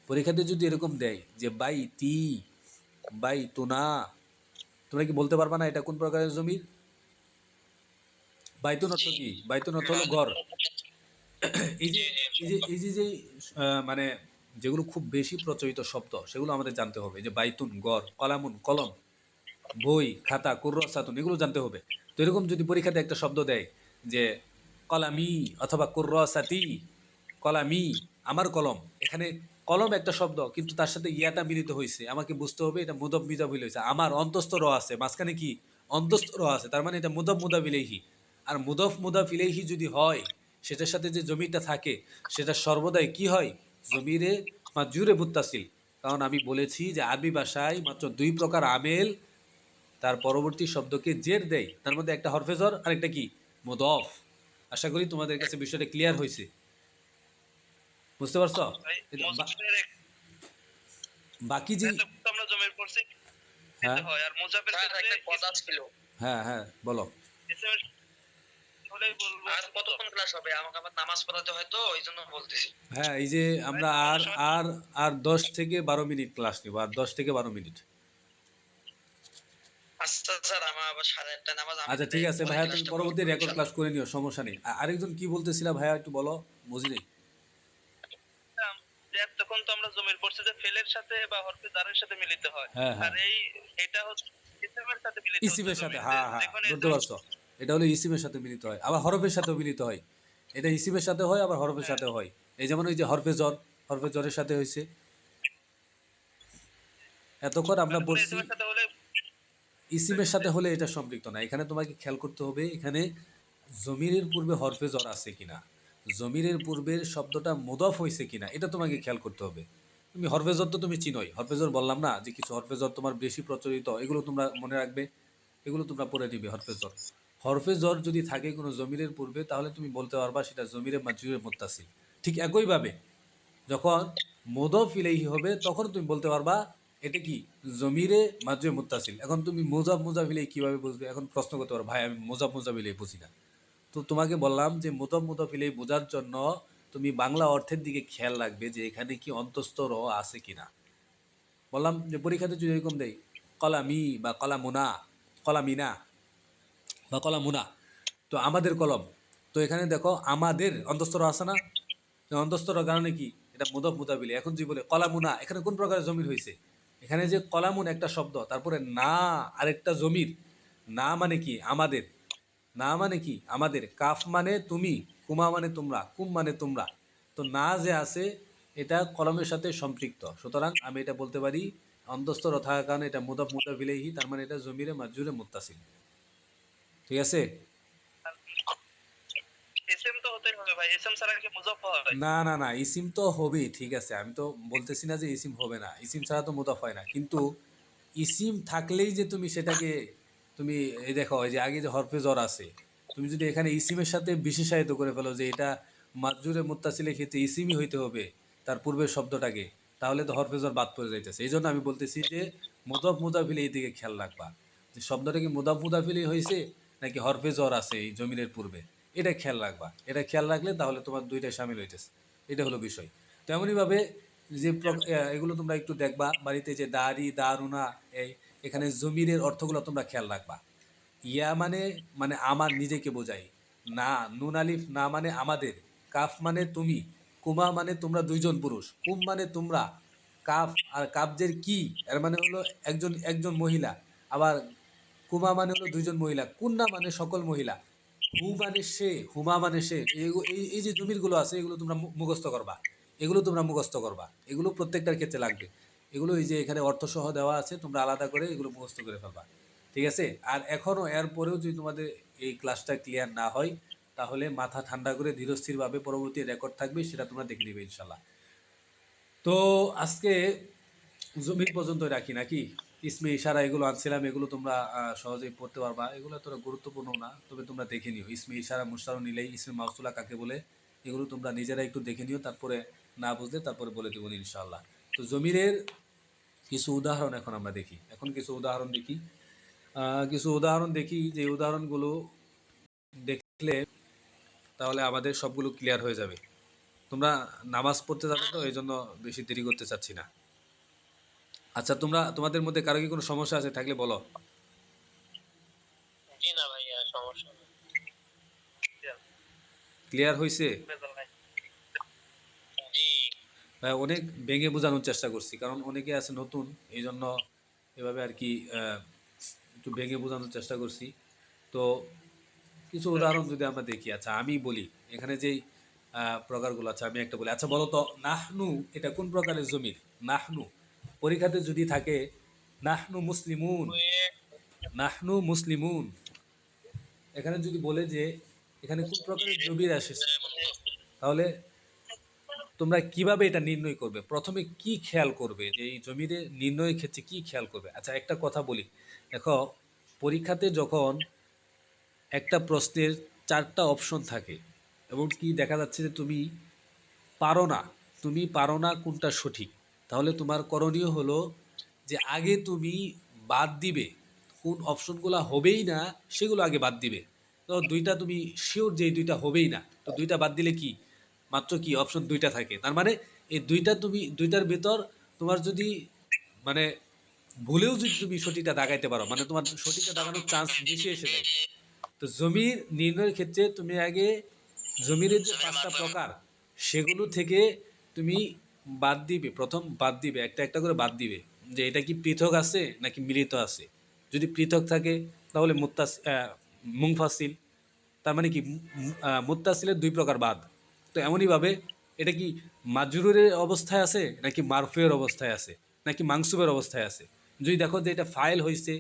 পরীক্ষাতে যদি এরকম দেয় যে বাইতি, বাইতুনা, তোমরা কি বলতে পারবা না এটা কোন প্রকারের জমির? বাইতুন অর্থ কি? বাইতুন অর্থ হলো ঘর। এই যে এই যে মানে যেগুলো খুব বেশি প্রচলিত শব্দ সেগুলো আমাদের জানতে হবে। যে বাইতুন গড়, কলামুন কলম, বই খাতা, কুর্রসাতুন, এগুলো জানতে হবে। তো এরকম যদি পরীক্ষাতে একটা শব্দ দেয় যে কলামি অথবা কুর্রসাতি, কলামি আমার কলম, এখানে কলম একটা শব্দ কিন্তু তার সাথে ইয়াটা মিলিত হয়েছে, আমাকে বুঝতে হবে এটা মুদব মিদাবিল হয়েছে। আমার অন্তস্থ র আছে, মাঝখানে কি অন্তস্থ র আছে, তার মানে এটা মুদব মুদাবিলেহি। আর মুদফ মুদাফ ইলাইহি যদি হয়, সেটার সাথে যে জমিটা থাকে সেটা সর্বদাই কি হয়? জমিরে মাজুরে মুত্তাসিল। কারণ আমি বলেছি যে আরবি ভাষায় মাত্র 2 প্রকার আমেল তার পরবর্তী শব্দকে জের দেয়, তার মধ্যে একটা হরফেজর আর একটা কি মুদফ। আশা করি তোমাদের কাছে বিষয়টা ক্লিয়ার হয়েছে, বুঝতে পারছো? ভাই এটা মুজাফের বাকি যে তো আমরা জমির পড়ছি হ্যাঁ দিতে হয়, আর মুজাফের স্যার ক্ষেত্রে একটা কথা ছিল, হ্যাঁ হ্যাঁ বলো। ইসমের হলেই বলবো। আর কতক্ষণ ক্লাস হবে? আমাকে আবার নামাজ পড়াতে হয়, তো ওই জন্য বলতেছি। হ্যাঁ এই যে আমরা আর আর আর 10 থেকে 12 মিনিট ক্লাস নিব, আর 10 থেকে 12 মিনিট। আচ্ছা স্যার, আমার আবার 8:30 নামাজ, আমি আচ্ছা ঠিক আছে ভাইয়া, তুমি পরবর্তী রেকর্ড ক্লাস করে নিও, সমস্যা নেই। আরেকজন কি বলতেছিলা ভাইয়া, একটু বলো, বুঝি নেই। যে তখন তো আমরা জমির পড়ছি যে ফেলের সাথে বা হরফে জারের সাথে মিলিত হয়, হ্যাঁ হ্যাঁ আর এটা হচ্ছে ইসমের সাথে মিলিত হচ্ছে ইসিমের সাথে, জমির, হ্যাঁ হ্যাঁ যেখানে বুঝতে পারছো। এটা হলো ইসিমের সাথে মিলিত হয়, আবার হরফের সাথেও মিলিত হয়। এটা ইসিমের সাথে হয়, আবার হরফের সাথে হয়। এই যেমন ওই যে হরফে জ্বর, হরফে জ্বরের সাথে হয়েছে। এতক্ষণ আমরা কোনো পড়ছি ইসমের সাথে হলে ইসিমের সাথে হলে এটা সম্পৃক্ত না। এখানে তোমাকে খেয়াল করতে হবে এখানে জমিরের পূর্বে হরফে জ্বর আছে কিনা, জমিরের পূর্বের শব্দটা মুদফ হয়েছে কিনা, এটা তোমাকে খেয়াল করতে হবে। তুমি হরফে জ্বর তো তুমি চিনোই, হরফে জ্বর বললাম না যে কিছু হরফে জ্বর তোমার বেশি প্রচলিত, এগুলো তোমরা মনে রাখবে, এগুলো তোমরা পড়ে নিবে। হরফে জ্বর, হরফে জ্বর যদি থাকে কোনো জমিরের পূর্বে, তাহলে তুমি বলতে পারবা সেটা জমিরে মাজরুরে মুত্তাসিল। ঠিক একইভাবে যখন মুদফ ইলাইহি হবে তখন তুমি বলতে পারবা এটা কি জমিরে মাজরুরে মুত্তাসিল। এখন তুমি মুজাফ মুজাফ ইলাইহি কিভাবে বুঝবে? এখন প্রশ্ন করতে পারো ভাই আমি মুজাফ মুজাফ ইলাইহি বুঝি না। তো তোমাকে বললাম যে মুদফ মুদফ ইলাইহি বোঝার জন্য তুমি বাংলা অর্থের দিকে খেয়াল রাখবে যে এখানে কি অন্তস্থ র আছে কিনা। বললাম যে পরীক্ষাতে যদি এরকম দেয় কলামি বা কলামুনা, কলামিনা বা কলামুনা, তো আমাদের কলম, তো এখানে দেখো আমাদের অন্তস্থ র আছে না? অন্তস্থর কারণে কি এটা মুদফ মুদাবিলি। এখন যদি বলে কলামুনা, এখানে কোন প্রকারের জমির হয়েছে? এখানে যে কলামুন একটা শব্দ, তারপরে না আরেকটা জমির। না মানে কি আমাদের, না মানে কি আমাদের, কাফ মানে তুমি, কুমা মানে তোমরা, কুম মানে তোমরা। তো না যে আছে এটা কলমের সাথে সম্পৃক্ত, সুতরাং আমি এটা বলতে পারি অন্তস্থ র থাকার কারণে এটা মুদফ মুদাবিলেহি, তার মানে এটা জমিরে মাজুরে মুত্তাসিল। ঠিক আছে? এসএম তো হতেই হবে ভাই, এসএম ছাড়া কি মুজাফ হয়? না না না, ইসিম তো হবেই, ঠিক আছে, আমি তো বলতেছি না যে ইসিম হবে না, ইসিম ছাড়া তো মুদাফ হয় না, কিন্তু ইসিম থাকলেই যে তুমি সেটাকে তুমি এই দেখো এই যে আগে যে হরফে জ্বর আছে, তুমি যদি এখানে ইসিমের সাথে বিশেষায়িত করে ফেলো যে এটা মাজরুরে মুত্তাসিলের ক্ষেত্রে ইসিমই হইতে হবে তার পূর্বের শব্দটাকে, তাহলে তো হরফে জ্বর বাদ পড়ে যাইতেছে। এই জন্য আমি বলতেছি যে মুদাফ মুদাফিল এই দিকে খেয়াল রাখবা, যে শব্দটা কি মুদাফ মুদাফিলই হয়েছে নাকি হরফে জ্বর আছে এই জমিনের পূর্বে, এটা খেয়াল রাখবা। এটা খেয়াল রাখলে তাহলে তোমার দুইটাই সামিল হইতেছে, এটা হলো বিষয়। তেমনইভাবে যে এগুলো তোমরা একটু দেখবা বাড়িতে, যে দাড়ি দারুনা, এই এখানে জমিরের অর্থগুলো তোমরা খেয়াল রাখবা। ইয়া মানে মানে আমার নিজেকে বোঝাই, না নুন আলিফ না মানে আমাদের, কাফ মানে তুমি, কুমা মানে তোমরা দুইজন পুরুষ, কুম মানে তোমরা, কাফ আর কাবজের কি এর মানে হলো একজন একজন মহিলা, আবার কুমা মানে হলো দুইজন মহিলা, কুন্না মানে সকল মহিলা, হু মানে সে, হুমা মানে সে। এই যে জমিরগুলো আছে এগুলো তোমরা মুখস্থ করবা, এগুলো তোমরা মুখস্থ করবা, এগুলো প্রত্যেকটার ক্ষেত্রে লাগবে। এগুলো এই যে এখানে অর্থসহ দেওয়া আছে, তোমরা আলাদা করে এগুলো মুখস্থ করে ফেলবা। ঠিক আছে? আর এখনও এরপরেও যদি তোমাদের এই ক্লাসটা ক্লিয়ার না হয়, তাহলে মাথা ঠান্ডা করে ধীরস্থিরভাবে পরবর্তী রেকর্ড থাকবে সেটা তোমরা দেখে নিবে ইনশাল্লাহ। তো আজকে জমির পর্যন্ত রাখি নাকি? ইসমে ইশারা এগুলো আনছিলাম, এগুলো তোমরা সহজেই পড়তে পারবা, এগুলো এতটা গুরুত্বপূর্ণ না, তবে তোমরা দেখে নিও ইসমে ইশারা মুশতারা নিলেই ইসমে মাউসুলা কাকে বলে এগুলো তোমরা নিজেরা একটু দেখে নিও, তারপরে না বুঝলে তারপরে বলে দেবো ইনশাআল্লাহ। তো জমিরের কিছু উদাহরণ এখন আমরা দেখি, এখন কিছু উদাহরণ দেখি, কিছু উদাহরণ দেখি, যে উদাহরণগুলো দেখলে তাহলে আমাদের সবগুলো ক্লিয়ার হয়ে যাবে। তোমরা নামাজ পড়তে যাবে তো, এই জন্য বেশি দেরি করতে চাচ্ছি না। আচ্ছা, তোমাদের মধ্যে কারো কি কোনো সমস্যা আছে থাকলে বলো। জি না ভাইয়া, সমস্যা নেই। ক্লিয়ার হয়েছে? বেজাল নাই। জি। অনেক ভেঙে বোঝানোর চেষ্টা করছি, কারণ অনেকে আছে নতুন, এই জন্য এভাবে আর কি একটু ভেঙে বোঝানোর চেষ্টা করছি। তো কিছু উদাহরণ যদি আমরা দেখি, আচ্ছা আমি বলি, এখানে যেই প্রকারগুলো আছে আমি একটা বলি। আচ্ছা বলো তো, নাহনু এটা কোন প্রকারের জমির? নাহনু পরীক্ষাতে যদি থাকে, নাহনু মুসলিমুন, নাহনু মুসলিমুন, এখানে যদি বলে যে এখানে কোন প্রকারের জমির এসেছে, তাহলে তোমরা কিভাবে এটা নির্ণয় করবে? প্রথমে কি খেয়াল করবে যে এই জমিরে নির্ণয়ের ক্ষেত্রে কি খেয়াল করবে? আচ্ছা একটা কথা বলি, দেখো পরীক্ষাতে যখন একটা প্রশ্নের 4টা অপশন থাকে এবং কি দেখা যাচ্ছে যে তুমি পারো না কোনটা সঠিক, তাহলে তোমার করণীয় হলো যে আগে তুমি বাদ দিবে, কোন অপশনগুলো হবেই না সেগুলো আগে বাদ দিবে। তো দুইটা তুমি শিওর যে এই দুইটা হবেই না, তো দুইটা বাদ দিলে কি মাত্র কি অপশন দুইটা থাকে, তার মানে এই দুইটার ভেতর তোমার যদি মানে ভুলেও যদি তুমি সঠিকটা দাগাইতে পারো, মানে তোমার সঠিকটা দাগানোর চান্স বেশি এসে যায়। তো জমির নির্ণয়ের ক্ষেত্রে তুমি আগে জমির যে 5টা প্রকার সেগুলো থেকে তুমি বাদ দিবে, প্রথম বাদ দিবে, একটা একটা করে বাদ দিবে যে এটা কি পৃথক আছে নাকি মিলিত আছে। যদি পৃথক থাকে তাহলে মুংফাসিল, তার মানে কি মুত্তাসিলের 2 প্রকার বাদ। তো এমনইভাবে এটা কি মাজরুরের অবস্থায় আছে নাকি মারফুয়ের অবস্থায় আছে নাকি মাংসুবের অবস্থায় আছে। যদি দেখো যে এটা ফাইল হয়েছে,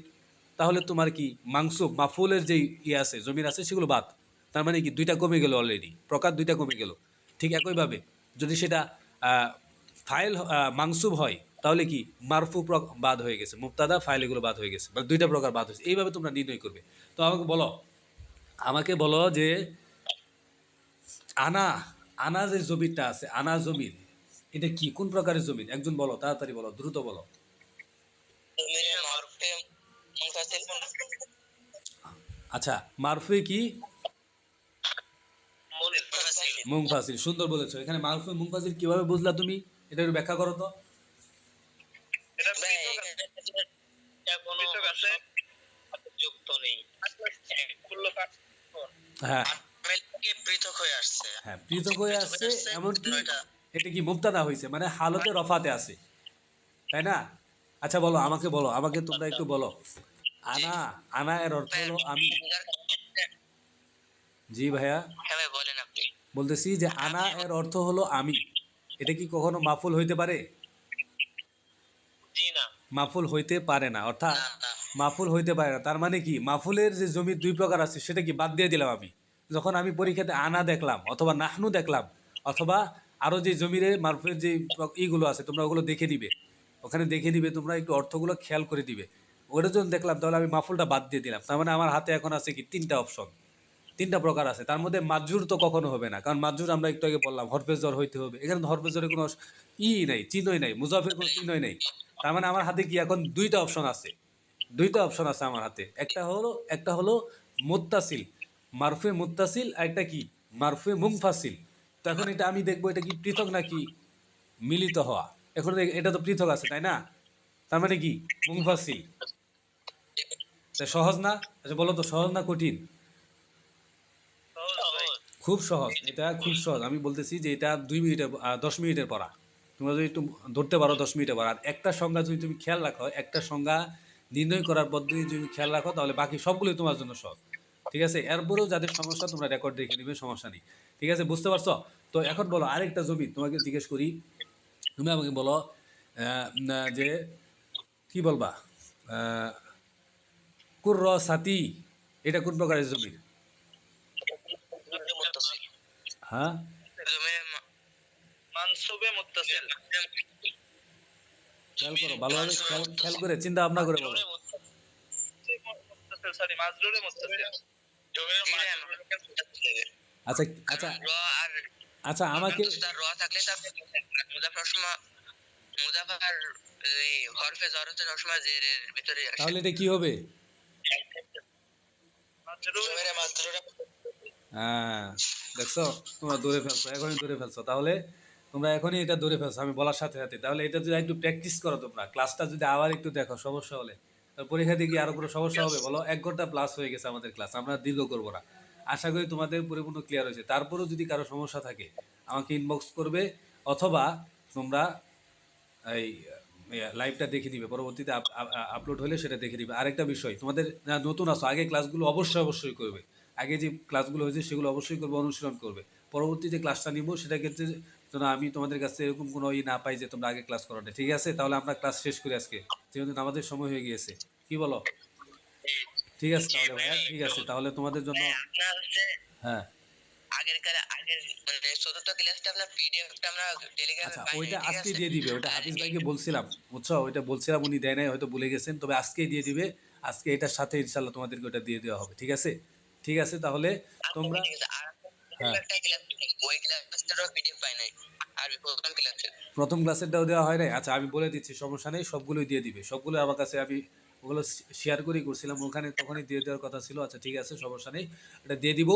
তাহলে তোমার কি মাংসুব মাফুলের যেই আছে জমির আছে সেগুলো বাদ, তার মানে কি 2টা কমে গেল, অলরেডি প্রকার 2টা কমে গেল। ঠিক একইভাবে যদি সেটা ফাইল মাংসুব হয়, তাহলে কি মারফু বাদ হয়ে গেছে, মুক্তাদা ফাইল এগুলো বাদ হয়ে গেছে, মানে 2টা প্রকার বাদ হয়েছে। এইভাবে তোমরা নির্ণয় করবে। তো আমাকে বলো যে আনা আনা যে জমিটা আছে, আনা জমির এটা কি কোন প্রকারের জমির? একজন বলো, তাড়াতাড়ি বলো, দ্রুত বলো। জমির মারফে মুনফাসিল। আচ্ছা মারফুই কি? মুনফাসিল। মুংফাসিল, সুন্দর বলেছো। এখানে মারফুই মুংফাসিল কিভাবে বুঝলা তুমি? এটা একটু ব্যাখ্যা করো তো। এটা ভাই পৃথক আছে। এখানে কোনো পৃথক আছে। যুক্ত নেই। খুললো কাট। হ্যাঁ আমেলকে পৃথক হয়ে আসছে। হ্যাঁ, পৃথক হয়ে আসছে, এমনকি এটা এটা কি মুবতাদা হয়েছে, মানে হালতে রফাতে আছে, তাই না? আচ্ছা বলো, আমাকে বলো, আমাকে তোমরা একটু বলো, আনা আনা এর অর্থ হলো আমি। জি ভাইয়া, হ্যাঁ ভাই বলেন আপনি। বলতেছি যে আনা এর অর্থ হলো আমি, এটা কি কখনো মাফুল হইতে পারে? জি না। মাফুল হইতে পারে না, অর্থাৎ না না। মাফুল হইতে পারে না, তার মানে কি মাফুলের যে জমির 2 প্রকার আছে সেটা কি বাদ দিয়ে দিলাম আমি। যখন আমি পরীক্ষাতে আনা দেখলাম অথবা নাহনু দেখলাম অথবা আরো যে জমিরে মারফুলের যে ইগুলো আছে তোমরা ওগুলো দেখে দিবে, ওখানে দেখে দিবে, তোমরা একটু অর্থগুলো খেয়াল করে দিবে। ওটা যখন দেখলাম তাহলে আমি মাফুলটা বাদ দিয়ে দিলাম, তার মানে আমার হাতে এখন আছে কি 3টা অপশন, 3টা প্রকার আছে। তার মধ্যে মাজরুর তো কখনো হবে না, কারণ মাজরুর আমরা একটু আগে বললাম হরফে জর হইতে হবে, এখানে তো হরফে জরের কোনো নাই, চিহ্নই নাই, মুজাফের কোনো চিহ্নই নাই। তার মানে আমার হাতে কি এখন 2টা অপশন আছে, 2টা অপশন আছে আমার হাতে। একটা হলো মুত্তাসিল, মারফুয়ে মুত্তাসিল, আর একটা কি মারফুয়ে মুনফাসিল। তো এখন এটা আমি দেখবো এটা কি পৃথক নাকি মিলিত হওয়া। এখন এটা তো পৃথক আছে তাই না, তার মানে কি মুনফাসিল। তা সহজ না? আচ্ছা বলো তো, সহজ না কঠিন? সহজ ভাই। খুব সহজ, এটা খুব সহজ। আমি বলতেছি যে এটা 2 মিনিটের 10 মিনিটের পড়া, তোমরা যদি একটু ধরতে পারো 10 মিনিটের পড়া। আর একটা সংজ্ঞা যদি তুমি খেয়াল রাখো, একটা সংজ্ঞা নির্ণয় করার পদ্ধতি যদি খেয়াল রাখো, তাহলে বাকি সবগুলোই তোমার জন্য সহজ। ঠিক আছে, এরপরেও যাদের সমস্যা তোমরা রেকর্ড দেখে নেবে, সমস্যা নেই। ঠিক আছে, বুঝতে পারছো? তো এখন বলো আরেকটা জমি তোমাকে জিজ্ঞেস করি, তুমি আমাকে বলো যে কি বলবা, কুর সাতি এটা কোন প্রকারের জমি? জমির মুত্তাসিল। হ্যাঁ জমির মানসুবে মুত্তাসিল। খেয়াল করো, ভালোভাবে খেয়াল খেয়াল করে চিন্তা ভাবনা করে বলো। সরি মাজরুরে মুস্তাসির জমির জি ভাই, আচ্ছা আচ্ছা কারণ র আর আচ্ছা আমাকে তার র থাকলে তো আপনি মুজাফর সময় মুজাফার এই হরফে জ্বর হচ্ছে সবসময় জেরের ভিতরে আসে। তাহলে এটা কি হবে? জমিরে মাজরুরে হ্যাঁ, দেখছো তোমরা ধরে ফেলছো, এখনই ধরে ফেলছো। তাহলে তোমরা এখনই এটা ধরে ফেলছো আমি বলার সাথে সাথে। তাহলে এটা যদি একটু প্র্যাকটিস করো, তোমরা ক্লাসটা যদি আবার একটু দেখো, সমস্যা হলে পরীক্ষা দিয়ে কি আরো কোনো সমস্যা হবে বলো? 1 ঘন্টা প্লাস হয়ে গেছে আমাদের ক্লাস, আমরা দীর্ঘ করবো না। আশা করি তোমাদের পরিপূর্ণ ক্লিয়ার হয়েছে। তারপরেও যদি কারো সমস্যা থাকে আমাকে ইনবক্স করবে, অথবা তোমরা এই লাইভটা দেখে দিবে, পরবর্তীতে আপলোড হলে সেটা দেখে দিবে। আরেকটা বিষয়, তোমাদের যারা নতুন আসো, আগে ক্লাসগুলো অবশ্যই করবে। আগে যে ক্লাসগুলো হয়েছে সেগুলো অবশ্যই করবে, অনুশীলন করবে। পরবর্তী যে ক্লাসটা নিব সেটা ক্ষেত্রে যেন আমি তোমাদের কাছে এরকম কোনো না পাই যে তোমরা আগে ক্লাস করো না। ঠিক আছে, তাহলে আমরা ক্লাস শেষ করি আজকে, যেহেতু আমাদের সময় হয়ে গিয়েছে। কি বলো? ঠিক আছে তাহলে ভাইয়া, ঠিক আছে তাহলে তোমাদের জন্য। আপনার হচ্ছে হ্যাঁ, আগের মানে চতুর্থ ক্লাসটা আপনার পিডিএফটা আমরা টেলিগ্রামে আচ্ছা পাই নাই, ওইটা ঠিক আজকেই আছে? দিয়ে দিবে। ওইটা আর হাফিজ ভাইকে বলছিলাম, বুঝছো, ওইটা বলছিলাম, উনি দেয় নাই, হয়তো ভুলে গেছেন। তবে আজকেই দিয়ে দিবে। আজকে এটার সাথে ইনশাল্লাহ তোমাদেরকে ওটা দিয়ে দেওয়া হবে। ঠিক আছে, ঠিক আছে তাহলে তোমরা। ঠিক আছে। আর হ্যাঁ, একটা ক্লাস ওই ক্লাসটারও পিডিএফ পাই নাই, আর প্রথম ক্লাসের। প্রথম ক্লাসেরটাও দেওয়া হয় নাই। আচ্ছা আমি বলে দিচ্ছি, সমস্যা নেই, সবগুলোই দিয়ে দিবে। সবগুলো আমার কাছে, আমি ওগুলো শেয়ার করেই করছিলাম, ওখানে তখনই দিয়ে দেওয়ার কথা ছিল। আচ্ছা ঠিক আছে, সমস্যা নেই, এটা দিয়ে দিব।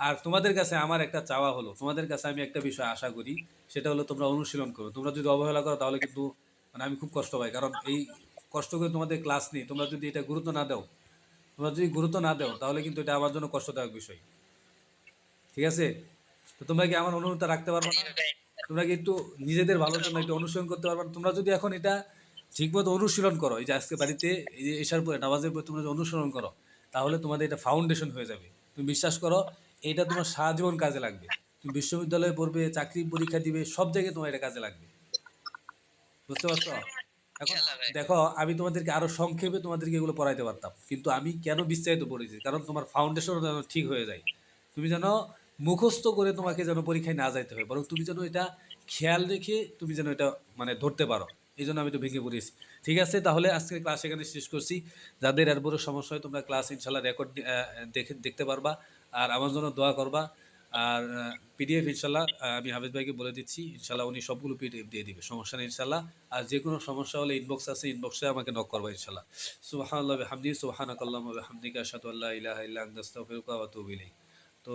আর তোমাদের কাছে আমার একটা চাওয়া হলো, তোমাদের কাছে আমি একটা বিষয় আশা করি, সেটা হলো তোমরা অনুশীলন করো। তোমরা যদি অবহেলা করো তাহলে কিন্তু মানে আমি খুব কষ্ট পাই, কারণ এই কষ্ট করে তোমাদের ক্লাস নিই, তোমরা যদি এটা গুরুত্ব না দাও, তোমরা যদি গুরুত্ব না দাও তাহলে কিন্তু এটা আমার জন্য কষ্টদায়ক বিষয়। ঠিক আছে, তো তোমরা কি আমার অনুরোধটা রাখতে পারবে না? তোমরা কি একটু নিজেদের ভালোর জন্য একটু অনুশীলন করতে পারবে না? তোমরা যদি এখন এটা ঠিকমতো অনুশীলন করো, এই যে আজকে বাড়িতে এই যে এসার পরে নামাজের পরে তোমরা যদি অনুশীলন করো, তাহলে তোমাদের এটা ফাউন্ডেশন হয়ে যাবে। তুমি বিশ্বাস করো, এটা তোমার সারা জীবন কাজে লাগবে। তুমি বিশ্ববিদ্যালয়ে পড়বে, চাকরি পরীক্ষা দিবে, সব জায়গায় তোমার এটা কাজে লাগবে। বুঝতে পারছো? এখন ইনশাআল্লাহ ভাই। দেখো, আমি তোমাদেরকে আরো সংক্ষেপে তোমাদেরকে এগুলো পড়াইতে পারতাম, কিন্তু আমি কেন বিস্তারিত পড়েছি, কারণ তোমার ফাউন্ডেশন যেন ঠিক হয়ে যায়। তুমি যেন মুখস্থ করে তোমাকে যেন পরীক্ষায় না যাইতে হয়, বরং তুমি যেন এটা খেয়াল রেখে তুমি যেন এটা মানে ধরতে পারো। এই জন্য আমি তো ভেঙে পড়েছি। ঠিক আছে, তাহলে আজকে ক্লাস এখানে শেষ করছি। যাদের আর বড় সমস্যা হয় তোমরা ক্লাস ইনশাল্লাহ রেকর্ড দেখতে পারবা। আর আমার জন্য দোয়া করবা। আর পিডিএফ ইনশাল্লাহ আমি হাফিজ ভাইকে বলে দিচ্ছি, ইনশাল্লাহ উনি সবগুলো পিডিএফ দিয়ে দিবে, সমস্যা নেই ইনশাল্লাহ। আর যে কোনো সমস্যা হলে ইনবক্স আছে, ইনবক্সে আমাকে নক করবা ইনশাল্লাহ। সুবহানাল্লাহি ওয়া বিহামদিহি, সুবহানাকাল্লাহুম্মা ওয়া বিহামদিকা, আশহাদু আল্লা ইলাহা ইল্লা আনতা, আস্তাগফিরুকা ওয়া আতুবু ইলাইক। তো